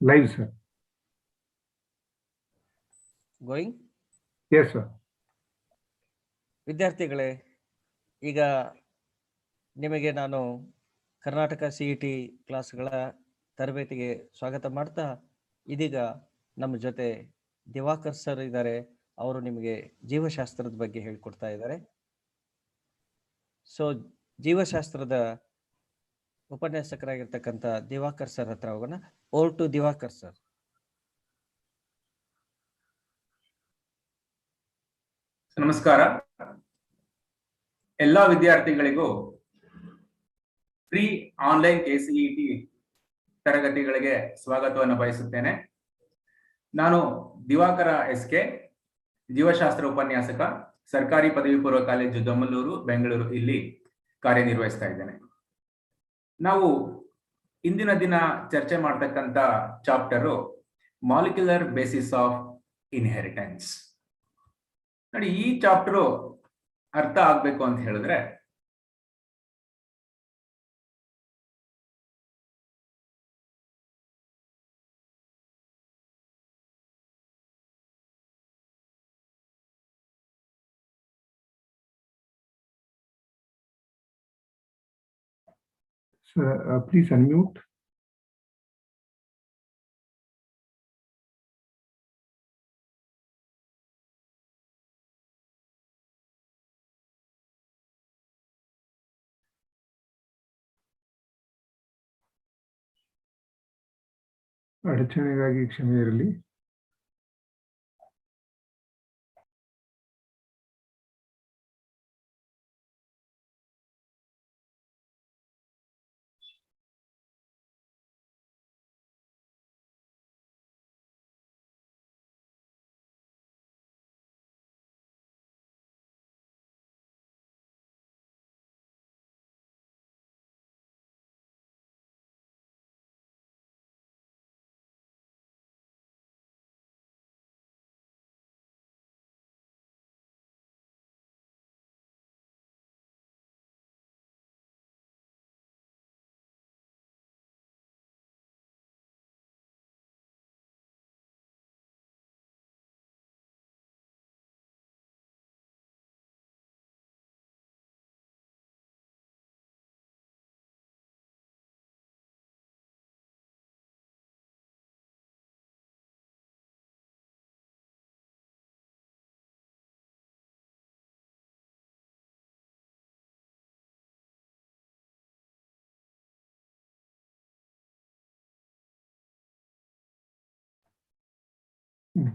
Live, sir. Going? Yes, sir. ವಿದ್ಯಾರ್ಥಿಗಳೇ, ಈಗ ನಿಮಗೆ ನಾನು ಕರ್ನಾಟಕ CET ಕ್ಲಾಸ್ಗಳ ತರಬೇತಿಗೆ ಸ್ವಾಗತ ಮಾಡ್ತಾ, ಇದೀಗ ನಮ್ಮ ಜೊತೆ ದಿವಾಕರ್ ಸರ್ ಇದ್ದಾರೆ. ಅವರು ನಿಮಗೆ ಜೀವಶಾಸ್ತ್ರದ ಬಗ್ಗೆ ಹೇಳ್ಕೊಡ್ತಾ ಇದ್ದಾರೆ. ಸೊ ಜೀವಶಾಸ್ತ್ರದ ಉಪನ್ಯಾಸಕರಾಗಿರ್ತಕ್ಕಂಥ ದಿವಾಕರ್ ಸರ್ ಹತ್ರ ಹೋಗೋಣ. Over to Divakar sir. ನಮಸ್ಕಾರ. ಎಲ್ಲ ವಿದ್ಯಾರ್ಥಿಗಳಿಗೂ ಫ್ರೀ ಆನ್ಲೈನ್ KCET ತರಗತಿಗಳಿಗೆ ಸ್ವಾಗತವನ್ನು ಬಯಸುತ್ತೇನೆ. ನಾನು ದಿವಾಕರ SK, ಜೀವಶಾಸ್ತ್ರ ಉಪನ್ಯಾಸಕ, ಸರ್ಕಾರಿ ಪದವಿ ಪೂರ್ವ ಕಾಲೇಜು ದೊಮ್ಮಲೂರು, ಬೆಂಗಳೂರು ಇಲ್ಲಿ ಕಾರ್ಯನಿರ್ವಹಿಸ್ತಾ ಇದ್ದೇನೆ. ನಾವು ಇಂದಿನ ದಿನ ಚರ್ಚೆ ಮಾಡತಕ್ಕಂತ chapter molecular basis of inheritance. ನೋಡಿ, ಈ ಚಾಪ್ಟರ್ ಅರ್ಥ ಆಗ್ಬೇಕು ಅಂತ ಹೇಳಿದ್ರೆ Please unmute. ಅಡಚಣೆಗಾಗಿ ಕ್ಷಮೆ ಇರಲಿ.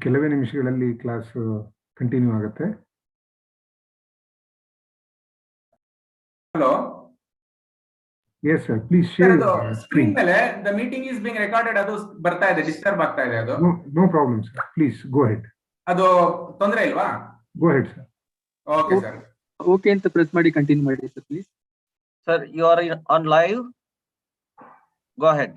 ಕೆಲವೇ ನಿಮಿಷಗಳಲ್ಲಿ ಕ್ಲಾಸ್ ಕಂಟಿನ್ಯೂ ಆಗುತ್ತೆ. Hello. Yes sir, please share screen ಮೇಲೆ the meeting is being recorded ಅದು ಬರ್ತಾ ಇದೆ, ಡಿಸ್ಟರ್ಬ್ ಆಗ್ತಾ ಇದೆ ಅದು. No problem sir, please go ahead. ಅದು ತೊಂದರೆ ಇಲ್ವಾ? Go ahead sir. Okay sir. Okay ಅಂತ ಪ್ರೆಸ್ ಮಾಡಿ ಕಂಟಿನ್ಯೂ ಮಾಡಿ sir please. Sir, you are on live. Go ahead.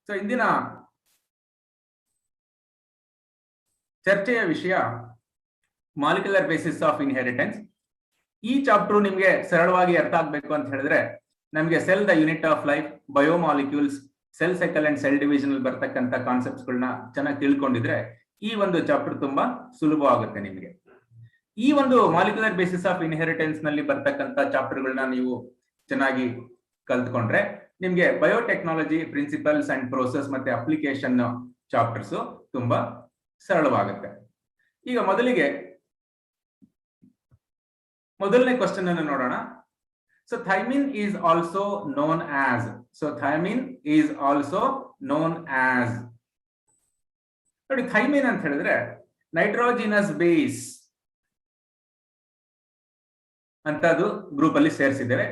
So ಇಂದಿನ ಚರ್ಚೆಯ ವಿಷಯ ಮಾಲಿಕ್ಯುಲರ್ ಬೇಸಿಸ್ ಆಫ್ ಇನ್ಹೆರಿಟೆನ್ಸ್. ಈ ಚಾಪ್ಟರ್ ನಿಮ್ಗೆ ಸರಳವಾಗಿ ಅರ್ಥ ಆಗ್ಬೇಕು ಅಂತ ಹೇಳಿದ್ರೆ, ನಮ್ಗೆ sell the unit of life, biomolecules, cell cycle and sell division ಬರ್ತಕ್ಕಂಥ ಕಾನ್ಸೆಪ್ಟ್ಸ್ ಗಳನ್ನ ಚೆನ್ನಾಗಿ ತಿಳ್ಕೊಂಡಿದ್ರೆ ಈ ಒಂದು ಚಾಪ್ಟರ್ ತುಂಬಾ ಸುಲಭವಾಗುತ್ತೆ ನಿಮ್ಗೆ. ಈ ಒಂದು ಮಾಲಿಕ್ಯುಲರ್ ಬೇಸಿಸ್ ಆಫ್ ಇನ್ಹೆರಿಟೆನ್ಸ್ ನಲ್ಲಿ ಬರ್ತಕ್ಕಂಥ ಚಾಪ್ಟರ್ ಗಳನ್ನ ನೀವು ಚೆನ್ನಾಗಿ ಕಲ್ತ್ಕೊಂಡ್ರೆ ನಿಮ್ಗೆ ಬಯೋಟೆಕ್ನಾಲಜಿ ಪ್ರಿನ್ಸಿಪಲ್ಸ್ ಅಂಡ್ ಪ್ರೋಸೆಸ್ ಮತ್ತೆ ಅಪ್ಲಿಕೇಶನ್ ಚಾಪ್ಟರ್ಸ್ ತುಂಬಾ ಸರಳವಾಗುತ್ತೆ. ಈಗ ಮೊದಲನೇ ಕ್ವಶನ್ ಅನ್ನು ನೋಡೋಣ. So thymine is also known as. ನೋಡಿ, ಥೈಮಿನ್ ಅಂತ ಹೇಳಿದ್ರೆ ನೈಟ್ರೋಜಿನಸ್ ಬೇಸ್ ಅಂತ ಅದು ಗ್ರೂಪ್ ಅಲ್ಲಿ ಸೇರಿಸಿದ್ದೇವೆ.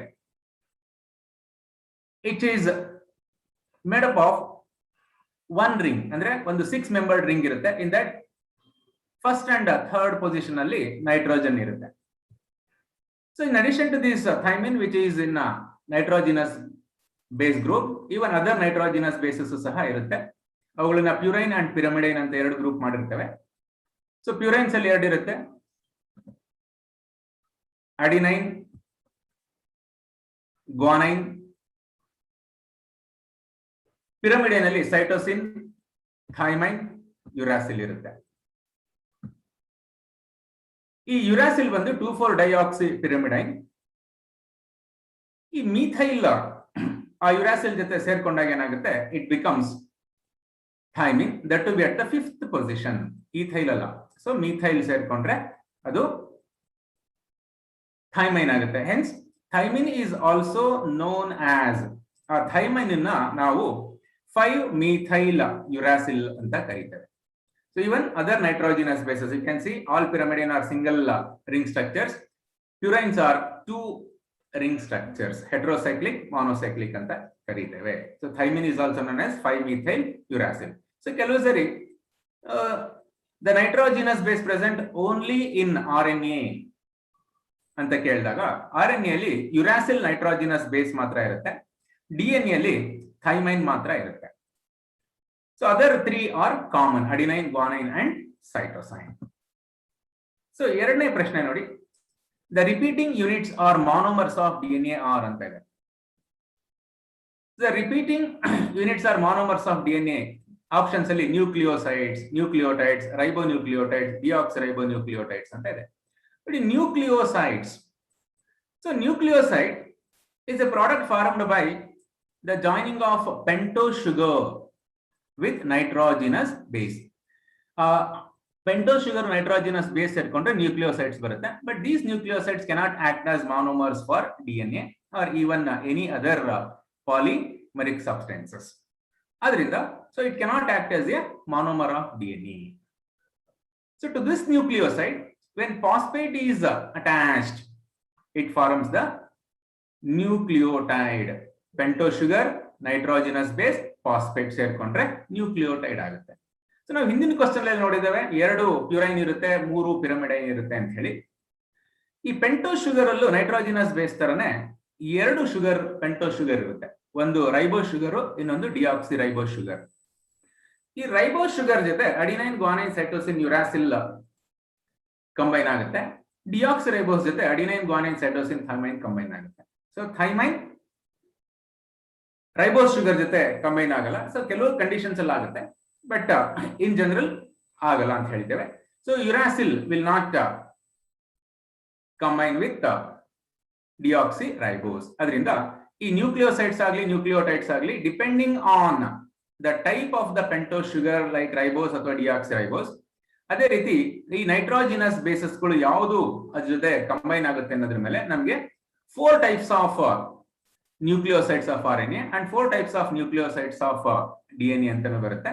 It is made up of one ring, ಅಂದ್ರೆ ಒಂದು 6 ಮೆಂಬರ್ಡ್ ರಿಂಗ್ ಇರುತ್ತೆ. In that first and third position ಅಲ್ಲಿ ನೈಟ್ರೋಜನ್ ಇರುತ್ತೆ. So in addition to this thymine which is in nitrogenous base group, even other nitrogenous basis ಸಹ ಇರುತ್ತೆ. ಅವುಗಳನ್ನ ಪ್ಯೂರೈನ್ and ಪಿರಮಿಡೈನ್ ಅಂತ 2 group ಮಾಡಿರ್ತೇವೆ. ಸೊ ಪ್ಯೂರೈನ್ಸ್ ಅಲ್ಲಿ 2 ಇರುತ್ತೆ, ಅಡಿನೈನ್, ಗ್ವಾನೈನ್, ಪಿರಮಿಡಿನ್ ಅಲ್ಲಿ ಸೈಟೋಸಿನ್, ಥೈಮೈನ್, ಯುರಾಸಿಲ್ ಇರುತ್ತೆ. ಈ ಯುರಾಸಿಲ್ ಬಂದು 2,4-ಡೈಆಕ್ಸಿ ಪಿರಮಿಡೈನ್. ಈ ಮೀಥೈಲ್ ಆ ಯುರಾಸಿಲ್ ಜೊತೆ ಸೇರ್ಕೊಂಡಾಗ ಏನಾಗುತ್ತೆ, it becomes thymine, that to be at the 5th position. Ethyl ಅಲ್ಲ, ಸೊ ಮೀಥೈಲ್ ಸೇರ್ಕೊಂಡ್ರೆ ಅದು ಥೈಮೈನ್ ಆಗುತ್ತೆ. Hence thymine is also known as, ಆ ಥೈಮೈನ್ ಅನ್ನ ನಾವು 5-methyl uracil ಅಂತ ಕರೀತೇವೆ. So even other nitrogenous bases, you can see all pyrimidine are single ring structures. Purines are 2 ring structures, heterocyclic, monocyclic ಅಂತ ಕರೀತೇವೆ. So thymine is also known as 5-methyl uracil. So ಕೆಲವು ಸರಿ the nitrogenous base present only in RNA ಅಂತ ಕೇಳಿದಾಗ RNA ಅಲ್ಲಿ uracil nitrogenous base ಮಾತ್ರ ಇರುತ್ತೆ, DNA ಅಲ್ಲಿ ಥೈಮೈನ್ ಮಾತ್ರ ಇರುತ್ತೆ. So other 3 are common, adenine, guanine and cytosine. So ಎರಡನೇ ಪ್ರಶ್ನೆ ನೋಡಿ, the repeating units are monomers of DNA are ಅಂತ ಇದೆ. The repeating units are monomers of DNA. Options ಅಲ್ಲಿ ನ್ಯೂಕ್ಲಿಯೋಸೈಡ್ಸ್, ನ್ಯೂಕ್ಲಿಯೋಟೈಡ್ಸ್, ರೈಬೋನ್ಯೂಕ್ಲಿಯೋಟೈಡ್ಸ್, ಡಿಆಕ್ಸಿರೈಬೋನ್ಯೂಕ್ಲಿಯೋಟೈಡ್ಸ್ ಅಂತ ಇದೆ. ನೋಡಿ nucleosides. So nucleoside is a product formed by the joining of pentose sugar with nitrogenous base. Pentose sugar nitrogenous base ಸೇರ್ಕೊಂಡ್ರೆ nucleosides ಬರುತ್ತೆ. But these nucleosides cannot act as monomers for DNA or even any other polymeric substances. ಆದ್ರಿಂದ so it cannot act as a monomer of DNA. So to this nucleoside, when phosphate is attached, it forms the nucleotide. Pentose sugar nitrogenous base phosphate ಸೇರ್ಕೊಂಡ್ರೆ nucleotide ಆಗುತ್ತೆ. So ನಾವು ಹಿಂದಿನ question ಅಲ್ಲಿ ನೋಡಿದ್ದೇವೆ 2 ಪ್ಯೂರೈನ್ ಇರುತ್ತೆ, 3 ಪಿರಮಿಡೈನ್ ಇರುತ್ತೆ ಅಂತ ಹೇಳಿ. ಈ ಪೆಂಟೋಸ್ ಶುಗರ್ ಅಲ್ಲೂ ನೈಟ್ರೋಜಿನಸ್ ಬೇಸ್ ತರನೇ 2 ಶುಗರ್ ಪೆಂಟೋಸ್ ಶುಗರ್ ಇರುತ್ತೆ. ಒಂದು ರೈಬೋಸ್ ಶುಗರ್, ಇನ್ನೊಂದು ಡಿಆಕ್ಸಿ ರೈಬೋಸ್ ಶುಗರ್. ಈ ರೈಬೋಸ್ ಶುಗರ್ ಜೊತೆ adenine, guanine, cytosine, uracil combine ಆಗುತ್ತೆ. ಡಿಆಕ್ಸಿ ರೈಬೋಸ್ ಜೊತೆ ಅಡಿನೈನ್, ಗ್ವಾನೈನ್, ಸೈಟೋಸಿನ್, ಥೈಮೈನ್ ಕಂಬೈನ್ ಆಗುತ್ತೆ. ಸೊ ಥೈಮೈನ್ ರೈಬೋಸ್ ಶುಗರ್ ಜೊತೆ ಕಂಬೈನ್ ಆಗಲ್ಲ. ಸೊ ಕೆಲವು ಕಂಡೀಷನ್ಸ್ ಎಲ್ಲ ಆಗುತ್ತೆ, ಬಟ್ ಇನ್ ಜನರಲ್ ಆಗಲ್ಲ ಅಂತ ಹೇಳಿದ್ದೇವೆ. So uracil will not combine with deoxy ribose. ಅದರಿಂದ ಈ ನ್ಯೂಕ್ಲಿಯೋಸೈಡ್ಸ್ ಆಗಲಿ ನ್ಯೂಕ್ಲಿಯೋಟೈಡ್ಸ್ ಆಗಲಿ depending on the type of the pentose sugar like ribose ಅಥವಾ ಡಿಆಕ್ಸಿ ರೈಬೋಸ್, ಅದೇ ರೀತಿ ಈ ನೈಟ್ರೋಜಿನಸ್ ಬೇಸಸ್ಗಳು ಯಾವುದು ಅದ್ರ ಜೊತೆ ಕಂಬೈನ್ ಆಗುತ್ತೆ ಅನ್ನೋದ್ರ ಮೇಲೆ ನಮಗೆ 4 types of nucleosides of RNA and 4 types of nucleosides of DNA ಅಂತಾನು ಬರುತ್ತೆ.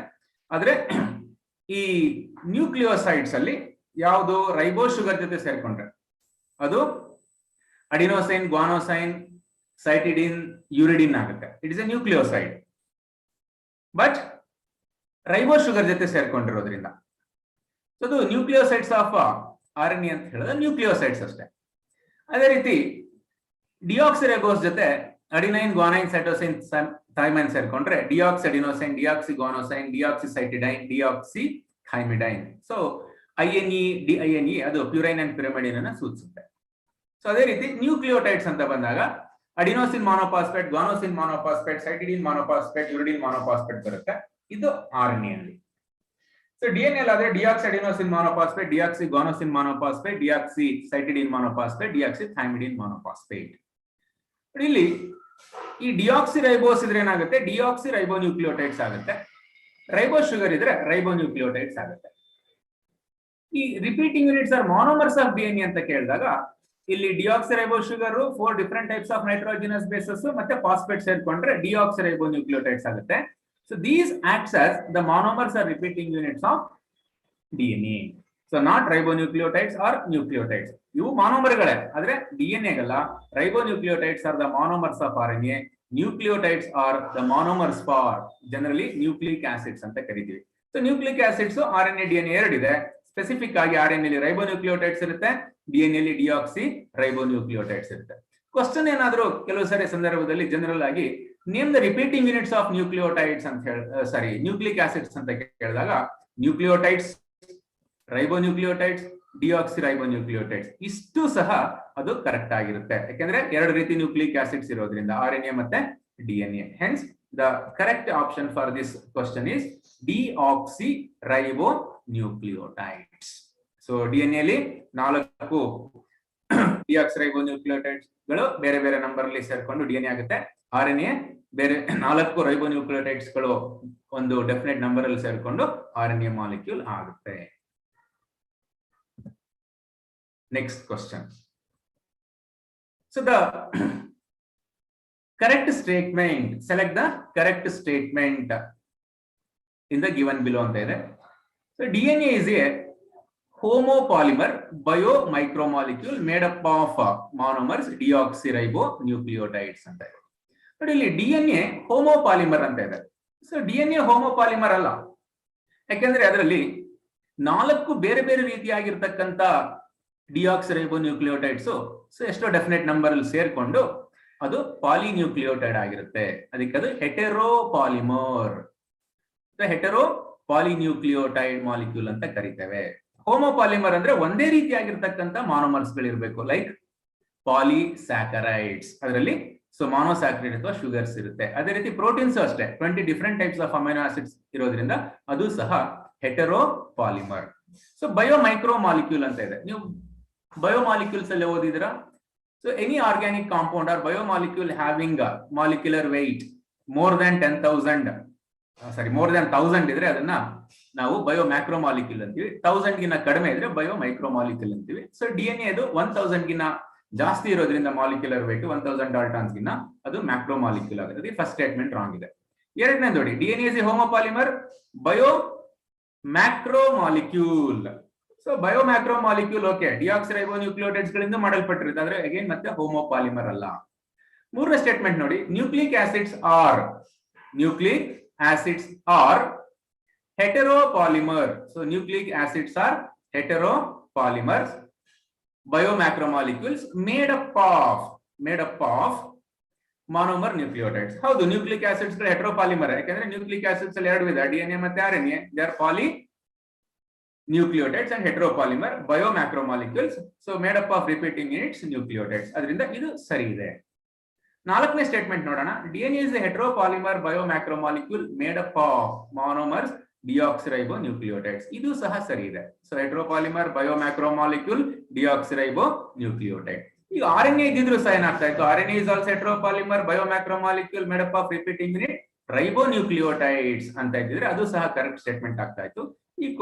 ಆದ್ರೆ ಈ ನ್ಯೂಕ್ಲಿಯೋಸೈಡ್ಸ್ ಅಲ್ಲಿ ಯಾವುದು ರೈಬೋಸ್ ಶುಗರ್ ಜೊತೆ ಸೇರ್ಕೊಂಡ್ರೆ ಅದು ಅಡಿನೋಸೈನ್, ಗ್ವಾನೋಸೈನ್, ಸೈಟಿಡಿನ್, ಯುರಿಡಿನ್ ಆಗುತ್ತೆ. It is A nucleoside. But ribose sugar ಜೊತೆ ಸೇರ್ಕೊಂಡಿರೋದ್ರಿಂದ ಅದು ನ್ಯೂಕ್ಲಿಯೋಸೈಡ್ಸ್ ಆಫ್ RNA ಅಂತ ಹೇಳಿದ್ರೆ ನ್ಯೂಕ್ಲಿಯೋಸೈಡ್ಸ್ ಅಷ್ಟೇ. ಅದೇ ರೀತಿ ಡಿಆಕ್ಸಿರೈಬೋಸ್ ಜೊತೆ ಅಡಿನೈನ್, ಗ್ವಾನೈನ್, ಸೈಟೋಸಿನ್, ಥೈಮೈನ್ ಸೇರ್ಕೊಂಡ್ರೆ deoxy adenosine, deoxy guanosine, deoxy cytidine, deoxy thymidine. So INE, DINE ಅದು ಪ್ಯೂರೈನ್ ಅಂಡ್ ಪಿರಿಮಿಡಿನ್ ಅನ್ನ ಸೂಚಿಸುತ್ತೆ. ಸೊ ಅದೇ ರೀತಿ ನ್ಯೂಕ್ಲಿಯೋಟೈಡ್ಸ್ ಅಂತ ಬಂದಾಗ ಅಡಿನೋಸಿನ್ ಮಾನೋಫಾಸ್ಫೇಟ್, ಗ್ವಾನೋಸಿನ್ ಮಾನೋಫಾಸ್ಫೇಟ್, ಸೈಟಿಡಿನ್ ಮಾನೋಫಾಸ್ಫೇಟ್, ಯುರಿಡಿನ್ ಮಾನೋಫಾಸ್ಫೇಟ್ ಬರುತ್ತೆ. ಇದು RNA ಅಲ್ಲಿ. ಸೊ DNA ಆದ್ರೆ deoxy adenosine monophosphate, deoxy guanosine monophosphate, deoxy cytidine monophosphate, deoxy thymidine monophosphate. ಇಲ್ಲಿ ಈ ಡಿಆಕ್ಸಿ ರೈಬೋಸ್ ಇದ್ರೆ ಏನಾಗುತ್ತೆ, ಡಿಆಕ್ಸಿ ರೈಬೋನ್ಯೂಕ್ಲಿಯೋಟೈಡ್ಸ್ ಆಗುತ್ತೆ. ರೈಬೋಸ್ ಶುಗರ್ ಇದ್ರೆ ರೈಬೋನ್ಯೂಕ್ಲಿಯೋಟೈಡ್ಸ್ ಆಗುತ್ತೆ. ಈ repeating units are monomers of DNA ಅಂತ ಕೇಳಿದಾಗ ಇಲ್ಲಿ deoxy ribose sugar 4 different types of nitrogenous bases ಮತ್ತೆ ಫಾಸ್ಫೇಟ್ ಸೇರ್ಕೊಂಡ್ರೆ ಡಿಆಕ್ಸಿ ರೈಬೋನ್ಯೂಕ್ಲಿಯೋಟೈಡ್ಸ್ ಆಗುತ್ತೆ. So these acts as the monomers or repeating units of DNA. So not ribonucleotides or nucleotides. ಇವು ಮಾನೋಮರ್ಗಳೇ, ಆದ್ರೆ DNA Galla. Ribonucleotides are the monomers of RNA. Nucleotides are the monomers for generally nucleic acids ಅಂತ ಕರಿತೀವಿ. So nucleic acids RNA, DNA ಎರಡಿದೆ. Specific ಆಗಿ RNA ಅಲ್ಲಿ ribonucleotides ಇರುತ್ತೆ, DNA ಅಲ್ಲಿ deoxy ರೈಬೋನ್ಯೂಕ್ಲಿಯೋಟೈಡ್ಸ್ ಇರುತ್ತೆ. ಕ್ವಶನ್ ಏನಾದರೂ ಕೆಲವು ಸರಿ ಸಂದರ್ಭದಲ್ಲಿ ಜನರಲ್ ಆಗಿ name the repeating units of nucleotides ಅಂತ ನ್ಯೂಕ್ಲಿಕ್ ಆಸಿಡ್ಸ್ ಅಂತ ಕೇಳಿದಾಗ ನ್ಯೂಕ್ಲಿಯೋಟೈಡ್ಸ್, ರೈಬೋನ್ಯೂಕ್ಲಿಯೋಟೈಡ್ಸ್, ಡಿಆಕ್ಸಿರೈಬೋನ್ಯೂಕ್ಲಿಯೋಟೈಡ್ಸ್. ಇಷ್ಟು ಸಹ ಅದು ಕರೆಕ್ಟ್ ಆಗಿರುತ್ತೆ, ಯಾಕೆಂದ್ರೆ ಎರಡು ರೀತಿ ನ್ಯೂಕ್ಲಿಕ್ ಆಸಿಡ್ಸ್ ಇರೋದ್ರಿಂದ, RNA ಮತ್ತೆ DNA. Hence the correct option for this question is deoxyribonucleotides. So DNA ಅಲ್ಲಿ 4 ಡಿಆಕ್ಸಿರೈಬೋನ್ಯೂಕ್ಲಿಯೋಟೈಡ್ಸ್ ಗಳು ಬೇರೆ ಬೇರೆ ನಂಬರ್ ಅಲ್ಲಿ ಸೇರ್ಕೊಂಡು DNA ಆಗುತ್ತೆ. RNA ಬೇರೆ 4 ರೈಬೋನ್ಯೂಕ್ಲಿಯೋಟೈಡ್ಸ್ ಗಳು ಒಂದು ಡೆಫಿನೆಟ್ ನಂಬರ್ ಅಲ್ಲಿ ಸೇರ್ಕೊಂಡು RNA ಮಾಲಿಕ್ಯೂಲ್ ಆಗುತ್ತೆ. Next question. So the correct statement, select the correct statement in the given below anta ide. So DNA is a homopolymer biomicromolecule made up of monomers deoxyribonucleotides anta ide. But ಇಲ್ಲಿ DNA homopolymer ಅಂತ ಇದೆ. So DNA homopolymer ಅಲ್ಲ, ಯಾಕೆಂದ್ರೆ ಅದರಲ್ಲಿ 4 ಬೇರೆ ಬೇರೆ ರೀತಿಯಾಗಿರ್ತಕ್ಕಂಥ ಡಿಆಕ್ಸಿರೈಬೋನ್ಯೂಕ್ಲಿಯೋಟೈಡ್ಸ್ ಎಷ್ಟೋ ಡೆಫಿನೆಟ್ ನಂಬರ್ ಅಲ್ಲಿ ಸೇರ್ಕೊಂಡು ಅದು ಪಾಲಿನ್ಯೂಕ್ಲಿಯೋಟೈಡ್ ಆಗಿರುತ್ತೆ. ಅದಕ್ಕೆ ಅದು ಹೆಟೆರೋಪಾಲಿಮರ್, ಹೆಟೆರೋ ಪಾಲಿನ್ಯೂಕ್ಲಿಯೋಟೈಡ್ ಮಾಲಿಕ್ಯೂಲ್ ಅಂತ ಕರಿತೇವೆ. ಹೋಮೋಪಾಲಿಮರ್ ಅಂದ್ರೆ ಒಂದೇ ರೀತಿಯಾಗಿರ್ತಕ್ಕಂಥ ಮಾನೋಮರ್ಸ್ ಗಳಿರ್ಬೇಕು, ಲೈಕ್ ಪಾಲಿಸ್ಯಾಕರೈಡ್ಸ್, ಅದರಲ್ಲಿ ಮಾನೋಸ್ಯಾಕರೈಡ್ ಅಥವಾ ಶುಗರ್ಸ್ ಇರುತ್ತೆ. ಅದೇ ರೀತಿ ಪ್ರೋಟೀನ್ಸ್ ಅಷ್ಟೇ 20 different types of amino acids ಇರೋದ್ರಿಂದ ಅದು ಸಹ ಹೆಟೆರೋಪಾಲಿಮರ್. ಸೊ ಬಯೋಮೈಕ್ರೋ ಮಾಲಿಕ್ಯೂಲ್ ಅಂತ ಇದೆ, ನೀವು ಬಯೋಮಾಲಿಕ್ಯೂಲ್ಸ್ ಅಲ್ಲಿ ಓದಿದಿರಾ. So any organic compound or biomolecule having a molecular weight more than 10,000 more than 1000 ಇದ್ರೆ ಅದನ್ನ ನಾವು ಬಯೋಮ್ಯಾಕ್ರೋಮಾಲಿಕ್ಯೂಲ್ ಅಂತೀವಿ. 1000 ಗಿನ್ನ ಕಡಿಮೆ ಇದ್ರೆ ಬಯೋಮೈಕ್ರೋಮಾಲಿಕ್ಯೂಲ್ ಅಂತೀವಿ. ಸೊ DNA ಅದು 1000 ಗಿನ್ನ ಜಾಸ್ತಿ ಇರೋದ್ರಿಂದ ಮಾಲಿಕ್ಯುಲರ್ weight 1000 ಡಾಲ್ಟನ್ಸ್ ಗಿನ್ನ ಅದು ಮ್ಯಾಕ್ರೋಮಾಲಿಕ್ಯೂಲ್ ಆಗುತ್ತೆ. ಫಸ್ಟ್ ಸ್ಟೇಟ್ಮೆಂಟ್ ರಾಂಗ್ ಇದೆ. ಎರಡನೇ ನೋಡಿ, DNA is a homopolymer bioMacromolecule. So biomacromolecule okay, deoxyribonucleotides ಗಳಿಂದ ಮಾಡಲ್ಪಟ್ಟಿರುತ್ತೆ, ಆದ್ರೆ ಅಗೇನ್ ಮತ್ತೆ ಹೋಮೋಪಾಲಿಮರ್ ಅಲ್ಲ. ಮೂರನೇ ಸ್ಟೇಟ್ಮೆಂಟ್ ನೋಡಿ, nucleic acids are heteropolymer. So nucleic acids are heteropolymers biomacromolecules made up of monomer nucleotides. ಹೌದು, ನ್ಯೂಕ್ಲಿಕ್ ಆಸಿಡ್ಸ್ ಗಳು ಹೆಟೆರೋಪಾಲಿಮರ್, ಯಾಕಂದ್ರೆ ನ್ಯೂಕ್ಲಿಕ್ ಆಸಿಡ್ಸ್ ಅಲ್ಲಿ 2 ವಿಧ, DNA ಮತ್ತೆ RNA. They are polynucleotides and heteropolymer biomacromolecules, so made up of repeating units nucleotides. ಅದರಿಂದ ಇದು ಸರಿ ಇದೆ. ನಾಲ್ಕನೇ ಸ್ಟೇಟ್ಮೆಂಟ್ ನೋಡೋಣ, DNA is a heteropolymer biomacromolecule made up of monomers deoxyribonucleotides. ಇದು ಸಹ ಸರಿ ಇದೆ. ಸೊ ಹೆಟೆರೋಪಾಲಿಮರ್ ಬಯೋಮ್ಯಾಕ್ರೋಮಾಲಿಕ್ಯೂಲ್ ಡಿಆಕ್ಸಿರೈಬೋನ್ಯೂಕ್ಲಿಯೋಟೈಡ್. ಈಗ RNA ಇದ್ದಿದ್ರು ಸಹ ಏನಾಗ್ತಾ ಇತ್ತು, RNA is also heteropolymer biomacromolecule made up of repeating unit ribonucleotides ಅಂತ ಇದ್ದಿದ್ರೆ ಅದು ಸಹ ಕರೆಕ್ಟ್ ಸ್ಟೇಟ್ಮೆಂಟ್ ಆಗ್ತಾ ಇತ್ತು.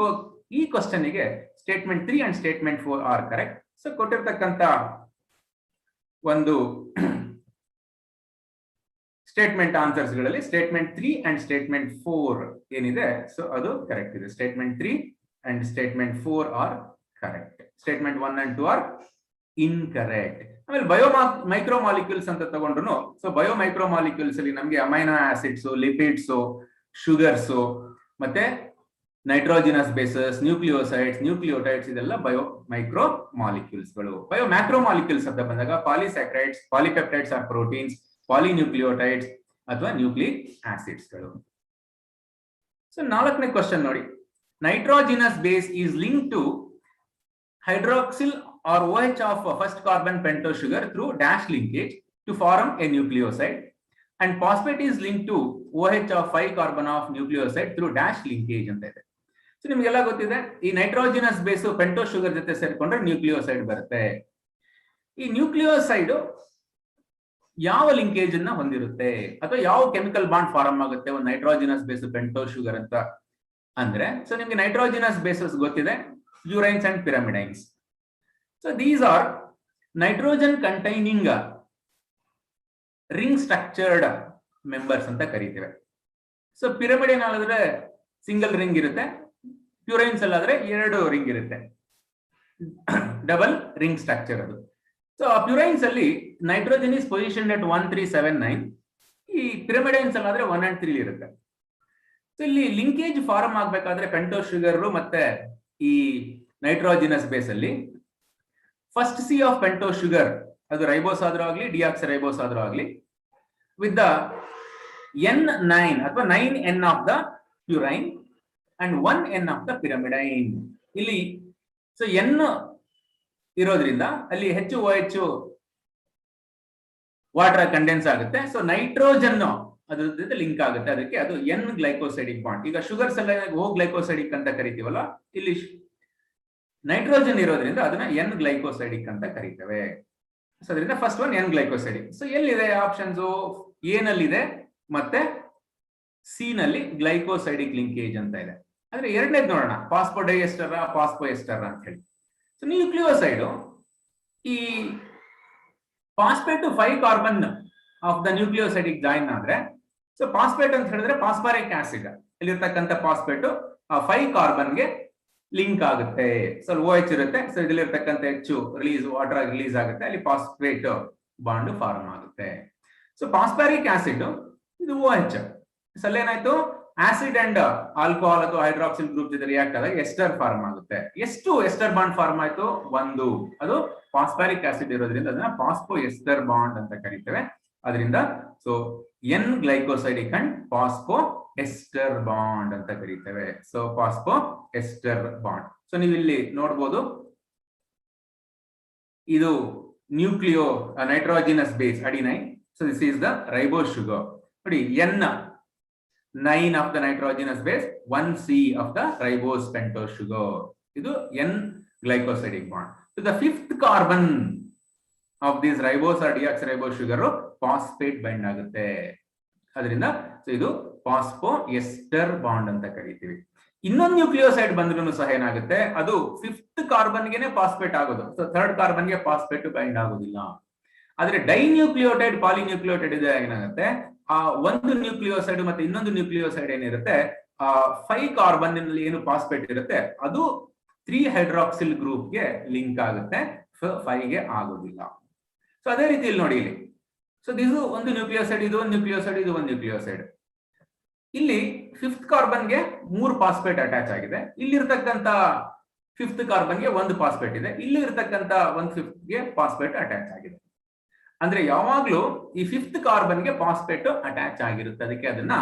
ಈ ಕ್ವಶನ್ ಗೆ statement 3 and statement 4 are correct. So ಕೊಟ್ಟಿರ್ತಕ್ಕಂತ ಒಂದು ಸ್ಟೇಟ್ಮೆಂಟ್ ಆನ್ಸರ್ಸ್ ಗಳಲ್ಲಿ ಸ್ಟೇಟ್ಮೆಂಟ್ 3 ಅಂಡ್ ಸ್ಟೇಟ್ಮೆಂಟ್ 4 ಏನಿದೆ, ಸೊ ಅದು ಕರೆಕ್ಟ್ ಇದೆ. Statement 3 and statement 4 are correct. Statement 1 and 2 are incorrect. ಆಮೇಲೆ ಮೈಕ್ರೋಮಾಲಿಕ್ಯೂಲ್ಸ್ ಅಂತ ತಗೊಂಡ್ರು, ಸೊ ಬಯೋಮೈಕ್ರೋಮಾಲಿಕ್ಯೂಲ್ಸ್ ಅಲ್ಲಿ ನಮ್ಗೆ ಅಮೈನೋ ಆಸಿಡ್ಸ್, ಲಿಪಿಡ್ಸ್, ಶುಗರ್ಸ್, ಮತ್ತೆ ನೈಟ್ರೋಜಿನಸ್ ಬೇಸಸ್, ನ್ಯೂಕ್ಲಿಯೋಸೈಡ್ಸ್, ನ್ಯೂಕ್ಲಿಯೋಟೈಡ್ಸ್, ಇದೆಲ್ಲ ಬಯೋಮೈಕ್ರೋ ಮಾಲಿಕ್ಯೂಲ್ಸ್ ಗಳು. ಬಯೋಮ್ಯಾಕ್ರೋಮಾಲಿಕ್ಯೂಲ್ಸ್ ಅಂತ ಬಂದಾಗ ಪಾಲಿಸ್ಯಾಕರೈಡ್ಸ್, ಪಾಲಿಪೆಪ್ಟೈಡ್ಸ್ ಆರ್ ಪ್ರೋಟೀನ್ಸ್, ಪಾಲಿನ್ಯೂಕ್ಲಿಯೋಟೈಡ್ಸ್ ಅಥವಾ ನ್ಯೂಕ್ಲಿಕ್ ಆಸಿಡ್ಸ್ ಗಳು. ಸೊ ನಾಲ್ಕನೇ ಕ್ವಶನ್ ನೋಡಿ, nitrogenous base is link to hydroxyl or OH of first carbon pentose sugar through dash linkage to form a nucleoside, and phosphate is linked to OH of 5 carbon of nucleoside through dash linkage ಅಂತ ಇದೆ. So ನಿಮಗೆಲ್ಲ ಗೊತ್ತಿದೆ, ಈ nitrogenous base pentose sugar ಜೊತೆ ಸೇರ್ಕೊಂಡ್ರೆ nucleoside ಬರುತ್ತೆ. ಈ nucleoside ಯಾವ linkage ಅನ್ನ ಹೊಂದಿರುತ್ತೆ ಅಥವಾ ಯಾವ ಕೆಮಿಕಲ್ ಬಾಂಡ್ ಫಾರ್ಮ್ ಆಗುತ್ತೆ ಒಂದು ನೈಟ್ರೋಜಿನಸ್ ಬೇಸ್ ಪೆಂಟೋಸ್ ಶುಗರ್ ಅಂತ ಅಂದ್ರೆ, ಸೊ ನಿಮ್ಗೆ ನೈಟ್ರೋಜಿನಸ್ ಬೇಸಸ್ ಗೊತ್ತಿದೆ, ಪ್ಯೂರೈನ್ಸ್ and ಪಿರಮಿಡೈನ್ಸ್. So these are nitrogen containing ring structured members ಅಂತ ಕರೀತೀವಿ. ಸೊ ಪಿರಮಿಡೈನ್ ಅಲ್ಲಾದ್ರೆ ಸಿಂಗಲ್ ರಿಂಗ್ ಇರುತ್ತೆ, ಪ್ಯೂರೈನ್ಸ್ ಅಲ್ಲಾದ್ರೆ 2 ರಿಂಗ್ ಇರುತ್ತೆ, ಡಬಲ್ ರಿಂಗ್ ಸ್ಟ್ರಕ್ಚರ್ ಅದು. ಸೊ ಆ ಪ್ಯೂರೈನ್ಸ್ ಅಲ್ಲಿ ನೈಟ್ರೋಜನ್ ಇಸ್ ಪೊಸಿಷನ್ ಅಟ್ 1379, ಈ ಪಿರಮಿಡೈನ್ಸ್ ಅಲ್ಲಾದ್ರೆ 1 and 3 ಇರುತ್ತೆ. ಸೊ ಇಲ್ಲಿ ಲಿಂಕೇಜ್ ಫಾರ್ಮ್ ಆಗ್ಬೇಕಾದ್ರೆ ಪೆಂಟೋಸ್ ಶುಗರ್ ಮತ್ತೆ ಈ ನೈಟ್ರೋಜಿನಸ್ ಬೇಸ್ ಅಲ್ಲಿ first C of pentose sugar, ಅದು ರೈಬೋಸ್ ಆದ್ರೂ ಆಗ್ಲಿ ಡಿಆಕ್ಸಿರೈಬೋಸ್ ಆದ್ರೂ ಆಗ್ಲಿ, ವಿತ್ ದ N9 ಅಥವಾ 9N of the purine and 1N of the pyrimidine. ಇಲ್ಲಿ ಸೊ N ಇರೋದ್ರಿಂದ ಅಲ್ಲಿ ಹೆಚ್ಚು OH ವಾಟರ್ ಕಂಡೆನ್ಸ್ ಆಗುತ್ತೆ. ಸೊ ನೈಟ್ರೋಜನ್ ಅದ್ರ ಜೊತೆ ಲಿಂಕ್ ಆಗುತ್ತೆ, ಅದಕ್ಕೆ ಅದು ಎನ್ ಗ್ಲೈಕೋಸೈಡಿಕ್ ಬಾಂಡ್. ಈಗ ಶುಗರ್ಸ್ ಎಲ್ಲ ಓ ಗ್ಲೈಕೋಸೈಡಿಕ್ ಅಂತ ಕರಿತೀವಲ್ಲ, ಇಲ್ಲಿ ನೈಟ್ರೋಜನ್ ಇರೋದ್ರಿಂದ ಅದನ್ನ ಎನ್ ಗ್ಲೈಕೋಸೈಡಿಕ್ ಅಂತ ಕರಿತೇವೆ. ಸೊ ಅದರಿಂದ ಫಸ್ಟ್ ಒನ್ ಎನ್ ಗ್ಲೈಕೋಸೈಡಿಕ್. ಸೊ ಎಲ್ಲಿದೆ ಆಪ್ಷನ್ಸ್? ಎ ನಲ್ಲಿದೆ ಮತ್ತೆ ಸಿ ನಲ್ಲಿ ಗ್ಲೈಕೋಸೈಡಿಕ್ ಲಿಂಕೇಜ್ ಅಂತ ಇದೆ. ಆದ್ರೆ ಎರಡನೇದು ನೋಡೋಣ, ಫಾಸ್ಫೋಡೈಎಸ್ಟರ್ ಫಾಸ್ಫೋಎಸ್ಟರ್ ಅಂತ ಹೇಳಿ. ಸೊ ನ್ಯೂಕ್ಲಿಯೋಸೈಡ್ ಈ phosphate 5 carbon of the nucleosidic join ಆದ್ರೆ, ಸೊ ಫಾಸ್ಫೇಟ್ ಅಂತ ಹೇಳಿದ್ರೆ ಫಾಸ್ಫರಿಕ್ ಆಸಿಡ್, ಇಲ್ಲಿರ್ತಕ್ಕಂಥ ಫಾಸ್ಫೇಟ್ 5 ಕಾರ್ಬನ್ಗೆ ಲಿಂಕ್ ಆಗುತ್ತೆ. ಸೊ OH ಇರುತ್ತೆ, ಸೊ ಇಲ್ಲಿರ್ತಕ್ಕಂಥ ಹೆಚ್ಚು ವಾಟರ್ ರಿಲೀಸ್ ಆಗುತ್ತೆ, ಅಲ್ಲಿ ಫಾಸ್ಫೇಟ್ ಬಾಂಡ್ ಫಾರ್ಮ್ ಆಗುತ್ತೆ. ಸೊ ಫಾಸ್ಫರಿಕ್ ಆಸಿಡ್ ಇದು OH. ಸೊ ಏನಾಯ್ತು, ಆಸಿಡ್ ಅಂಡ್ ಆಲ್ಕೋಹಾಲ್ ಅಥವಾ ಹೈಡ್ರಾಕ್ಸಿಲ್ ಗ್ರೂಪ್ ಜೊತೆ ರಿಯಾಕ್ಟ್ ಆದಾಗ ಎಸ್ಟರ್ ಫಾರ್ಮ್ ಆಗುತ್ತೆ. ಎಷ್ಟು ಎಸ್ಟರ್ ಬಾಂಡ್ ಫಾರ್ಮ್ ಆಯ್ತು? 1. ಅದು ಫಾಸ್ಫರಿಕ್ ಆಸಿಡ್ ಇರೋದ್ರಿಂದ ಅದನ್ನ ಫಾಸ್ಫೋ ಎಸ್ಟರ್ ಬಾಂಡ್ ಅಂತ ಕರಿತೇವೆ. ಅದರಿಂದ so N glycosidic and phospho ester bond ಅಂತ ಕರಿತೇವೆ. So phospho ester bond. So ನೀವು ಇಲ್ಲಿ ನೋಡ್ಬೋದು, ಇದು nucleo nitrogenous base adenine. So this is the ribose sugar. ನೋಡಿ, N9 of the nitrogenous base, 1C of the ribose pentose sugar. ಇದು N glycosidic bond. So the 5th carbon of this ribose or deoxyribose sugar phosphate bind ಆಗುತ್ತೆ. ಅದರಿಂದ so ಇದು phospho ester bond ಅಂತ ಕರಿತೀವಿ. ಇನ್ನೊಂದು nucleoside ಬಂದ್ರೂ ಸಹ ಏನಾಗುತ್ತೆ, ಅದು 5th ಕಾರ್ಬನ್ಗೆನೆ ಫಾಸ್ಫೇಟ್ ಆಗೋದು. ಸೊ 3rd ಕಾರ್ಬನ್ಗೆ ಫಾಸ್ಫೇಟ್ ಬೈಂಡ್ ಆಗೋದಿಲ್ಲ. ಆದ್ರೆ ಡೈನ್ಯೂಕ್ಲಿಯೋಟೈಡ್ ಪಾಲಿನ್ಯೂಕ್ಲಿಯೋಟೈಡ್ ಇದೆ ಏನಾಗುತ್ತೆ, ಆ ಒಂದು ನ್ಯೂಕ್ಲಿಯೋಸೈಡ್ ಮತ್ತೆ ಇನ್ನೊಂದು ನ್ಯೂಕ್ಲಿಯೋಸೈಡ್ ಏನಿರುತ್ತೆ, ಆ 5 ಕಾರ್ಬನ್ ನಲ್ಲಿ ಏನು ಫಾಸ್ಫೇಟ್ ಇರುತ್ತೆ ಅದು 3 ಹೈಡ್ರಾಕ್ಸಿಲ್ ಗ್ರೂಪ್ಗೆ ಲಿಂಕ್ ಆಗುತ್ತೆ, 5 ಗೆ ಆಗೋದಿಲ್ಲ. ಸೊ ಅದೇ ರೀತಿ ಇಲ್ಲಿ ನೋಡಿ, ಇಲ್ಲಿ ಸೊ ಇದು ಒಂದು ನ್ಯೂಕ್ಲಿಯೋಸೈಡ್, ಇದು ಒಂದು ನ್ಯೂಕ್ಲಿಯೋಸೈಡ್, ಇದು ಒಂದು ನ್ಯೂಕ್ಲಿಯೋಸೈಡ್. ಇಲ್ಲಿ 5th ಕಾರ್ಬನ್ಗೆ 3 ಫಾಸ್ಫೇಟ್ ಅಟ್ಯಾಚ್ ಆಗಿದೆ. ಇಲ್ಲಿರ್ತಕ್ಕಂಥ 5th ಕಾರ್ಬನ್ಗೆ 1 ಫಾಸ್ಫೇಟ್ ಇದೆ, ಇಲ್ಲಿ ಇರ್ತಕ್ಕಂಥ 1/5 ಗೆ ಫಾಸ್ಫೇಟ್ ಅಟ್ಯಾಚ್ ಆಗಿದೆ. ಅಂದ್ರೆ ಯಾವಾಗ್ಲೂ ಈ 5th ಕಾರ್ಬನ್ಗೆ ಫಾಸ್ಫೇಟ್ ಅಟ್ಯಾಚ್ ಆಗಿರುತ್ತೆ, ಅದಕ್ಕೆ ಅದನ್ನ